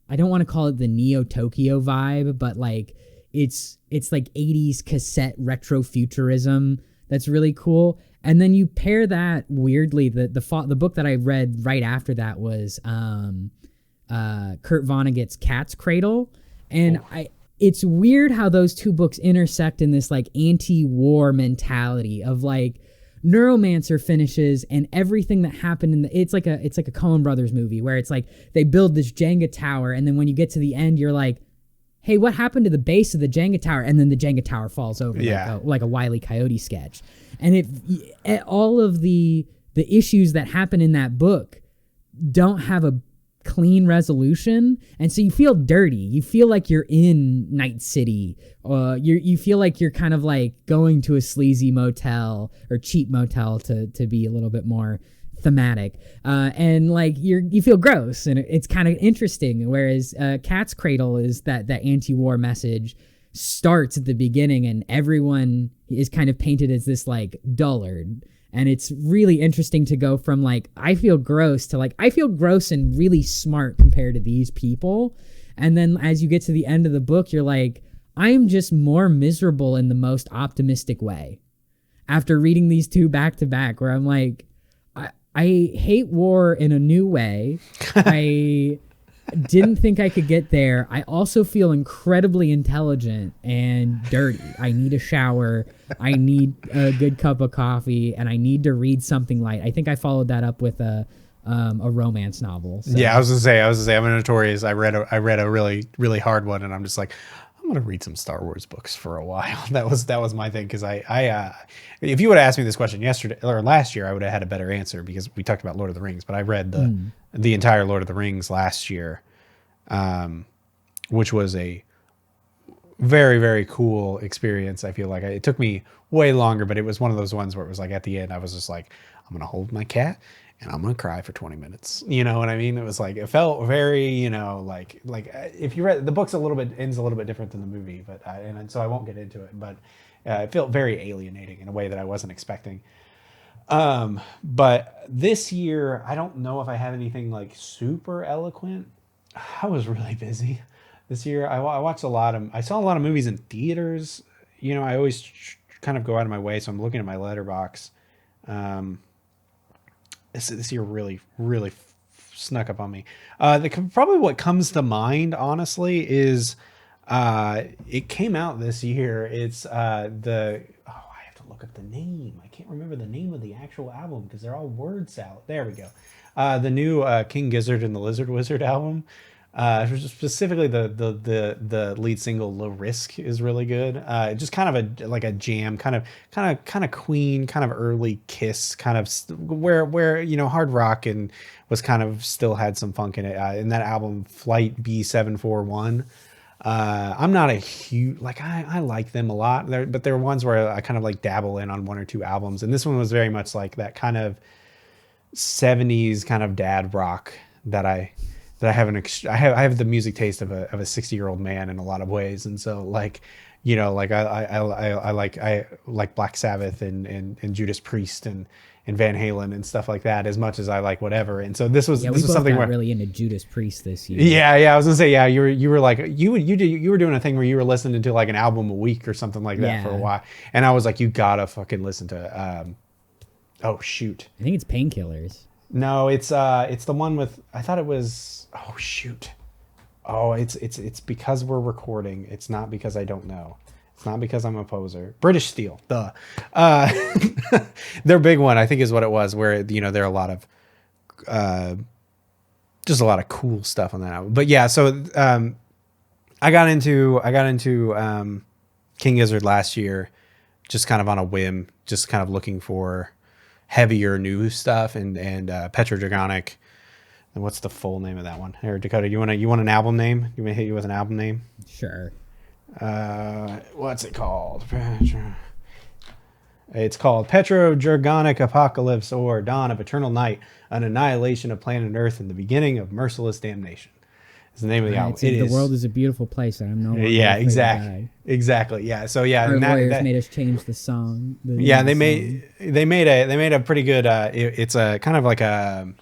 I don't want to call it the Neo Tokyo vibe, but like it's like 80s cassette retro futurism that's really cool. And then you pair that weirdly. The book that I read right after that was Kurt Vonnegut's Cat's Cradle, and it's weird how those two books intersect in this like anti-war mentality of like Neuromancer finishes and everything that happened it's like a Coen Brothers movie where it's like they build this Jenga tower and then when you get to the end you're like, hey, what happened to the base of the Jenga tower? And then the Jenga tower falls over like a Wile E. Coyote sketch. And all of the issues that happen in that book don't have a clean resolution, and so you feel dirty. You feel like you're in Night City, or you feel like you're kind of like going to a sleazy motel or cheap motel to be a little bit more thematic, and like you feel gross, and it's kind of interesting. Whereas Cat's Cradle is that anti-war message starts at the beginning and everyone is kind of painted as this like dullard, And it's really interesting to go from like, I feel gross to like, I feel gross and really smart compared to these people. And then as you get to the end of the book, you're like, I am just more miserable in the most optimistic way. After reading these two back to back, where I'm like, I hate war in a new way. I didn't think I could get there. I also feel incredibly intelligent and dirty. I need a shower. I need a good cup of coffee, and I need to read something light. I think I followed that up with a romance novel. So. Yeah, I was gonna say I'm a notorious. I read a really, really hard one, and I'm just like, I'm gonna read some Star Wars books for a while. That was my thing, because I if you would have asked me this question yesterday or last year, I would have had a better answer, because we talked about Lord of the Rings, but I read the entire Lord of the Rings last year, which was a very, very cool experience. I feel like it took me way longer, but it was one of those ones where it was like at the end, I was just like, I'm gonna hold my cat and I'm gonna cry for 20 minutes. You know what I mean? It was like, it felt very, you know, like if you read the book's ends a little bit different than the movie, but and so I won't get into it, but it felt very alienating in a way that I wasn't expecting. But this year, I don't know if I have anything like super eloquent. I was really busy this year. I watched I saw a lot of movies in theaters. You know, I always kind of go out of my way, so I'm looking at my letterbox. This year really, really snuck up on me. Probably what comes to mind, honestly, is it came out this year. It's I have to look up the name. I can't remember the name of the actual album because they're all word salad. There we go. The new King Gizzard and the Lizard Wizard album. Specifically the lead single "Low Risk" is really good. Just kind of a jam, kind of Queen, kind of early Kiss, kind of where you know, hard rock and was kind of still had some funk in it. In that album Flight B741, I'm not a huge, like, I like them a lot, but there are ones where I kind of like dabble in on one or two albums, and this one was very much like that kind of 70s kind of dad rock that I have the music taste of a 60-year-old man in a lot of ways. And so, like, you know, like I like Black Sabbath and Judas Priest and Van Halen and stuff like that as much as I like whatever. And so this was something where really into Judas Priest this year. Yeah, I was gonna say, yeah, you were like you were doing a thing where you were listening to like an album a week or something like that for a while, and I was like, you gotta fucking listen to oh shoot, I think it's Painkillers. No, it's the one with, I thought it was, oh shoot. Oh, it's because we're recording. It's not because I don't know. It's not because I'm a poser. British Steel, duh. Their big one, I think, is what it was, where, you know, there are a lot of just a lot of cool stuff on that album. But yeah, so I got into King Gizzard last year, just kind of on a whim, just kind of looking for heavier new stuff, and Petrodragonic. And what's the full name of that one? Here, Dakota, you want an album name? You want to hit you with an album name? Sure. What's it called? It's called Petrodragonic Apocalypse, or Dawn of Eternal Night, an annihilation of planet Earth and the beginning of merciless damnation. Is the name of the album. The world is a beautiful place, and I'm no longer exactly. Yeah. So yeah, our lawyers made us change the song. They made a pretty good. It's a kind of like a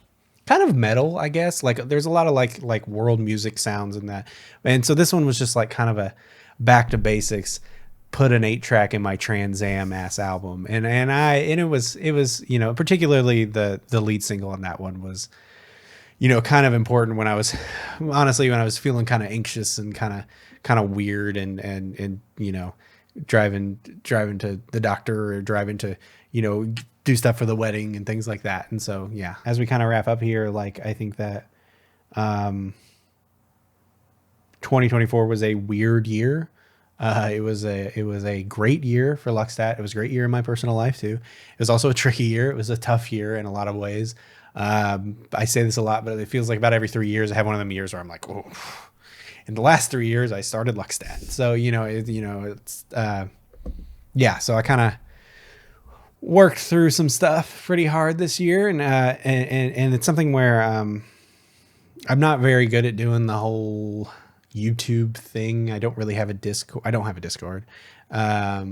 kind of metal, I guess. Like there's a lot of like world music sounds in that, and so this one was just like kind of a back to basics. Put an 8-track in my Trans Am ass album, and it was, you know, particularly the lead single on that one was, you know, kind of important when I was feeling kind of anxious and kind of weird and you know, driving to the doctor or driving to, you know, do stuff for the wedding and things like that. And so yeah, as we kind of wrap up here, like I think that 2024 was a weird year. It was a great year for Luxstat. It was a great year in my personal life too. It was also a tricky year. It was a tough year in a lot of ways. I say this a lot, but it feels like about every 3 years I have one of them years where I'm like, oh. In the last 3 years, I started Luxstat. So it's yeah. So I kind of worked through some stuff pretty hard this year, and it's something where I'm not very good at doing the whole YouTube thing. I don't really have a Discord. I don't have a Discord. I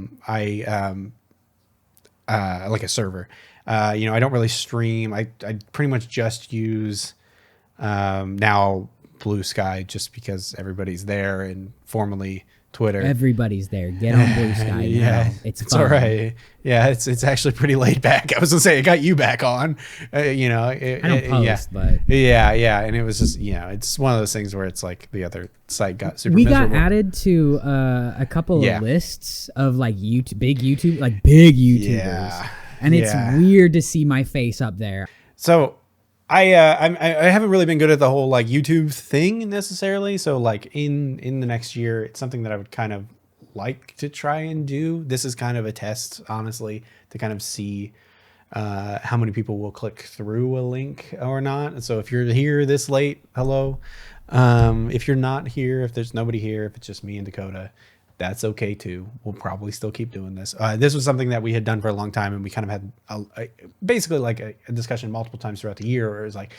like a server. I don't really stream. I pretty much just use now Blue Sky just because everybody's there, and formerly Twitter. Everybody's there. Get on Blue Sky. Yeah, now. It's fun. All right. Yeah, it's actually pretty laid back. I was gonna say it got you back on. I don't post, but yeah, and it was just it's one of those things where it's like the other site got super. We miserable. got added to a couple of lists of like big YouTubers, and it's weird to see my face up there. So I haven't really been good at the whole like YouTube thing necessarily. So like in the next year, it's something that I would kind of like to try and do. This is kind of a test, honestly, to kind of see how many people will click through a link or not. So if you're here this late, hello. If you're not here, if there's nobody here, if it's just me and Dakota, that's okay too. We'll probably still keep doing this. This was something that we had done for a long time, and we kind of had basically like a discussion multiple times throughout the year where it was like,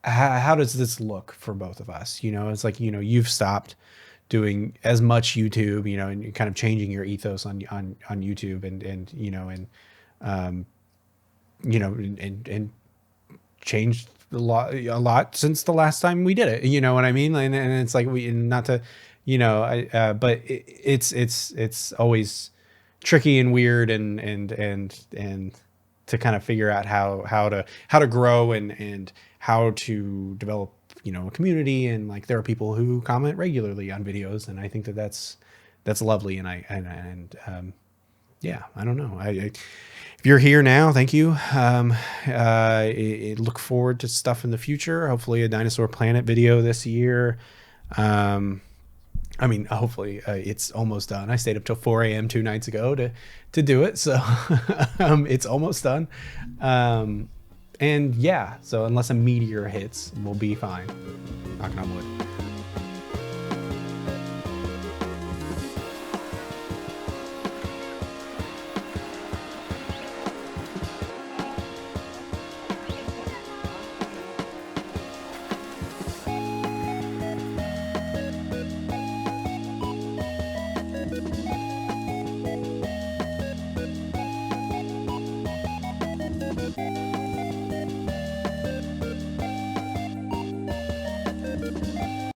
how does this look for both of us? It's like, you've stopped doing as much YouTube, and you're kind of changing your ethos on YouTube and changed a lot since the last time we did it. You know what I mean? And it's like not to. But it's always tricky and weird and to kind of figure out how to grow and how to develop, a community. And like, there are people who comment regularly on videos, and I think that's lovely. And I don't know. If you're here now, thank you. Look forward to stuff in the future. Hopefully a Dinosaur Planet video this year. Hopefully it's almost done. I stayed up till 4 a.m. 2 nights ago to do it. So it's almost done. So unless a meteor hits, we'll be fine. Knocking on wood.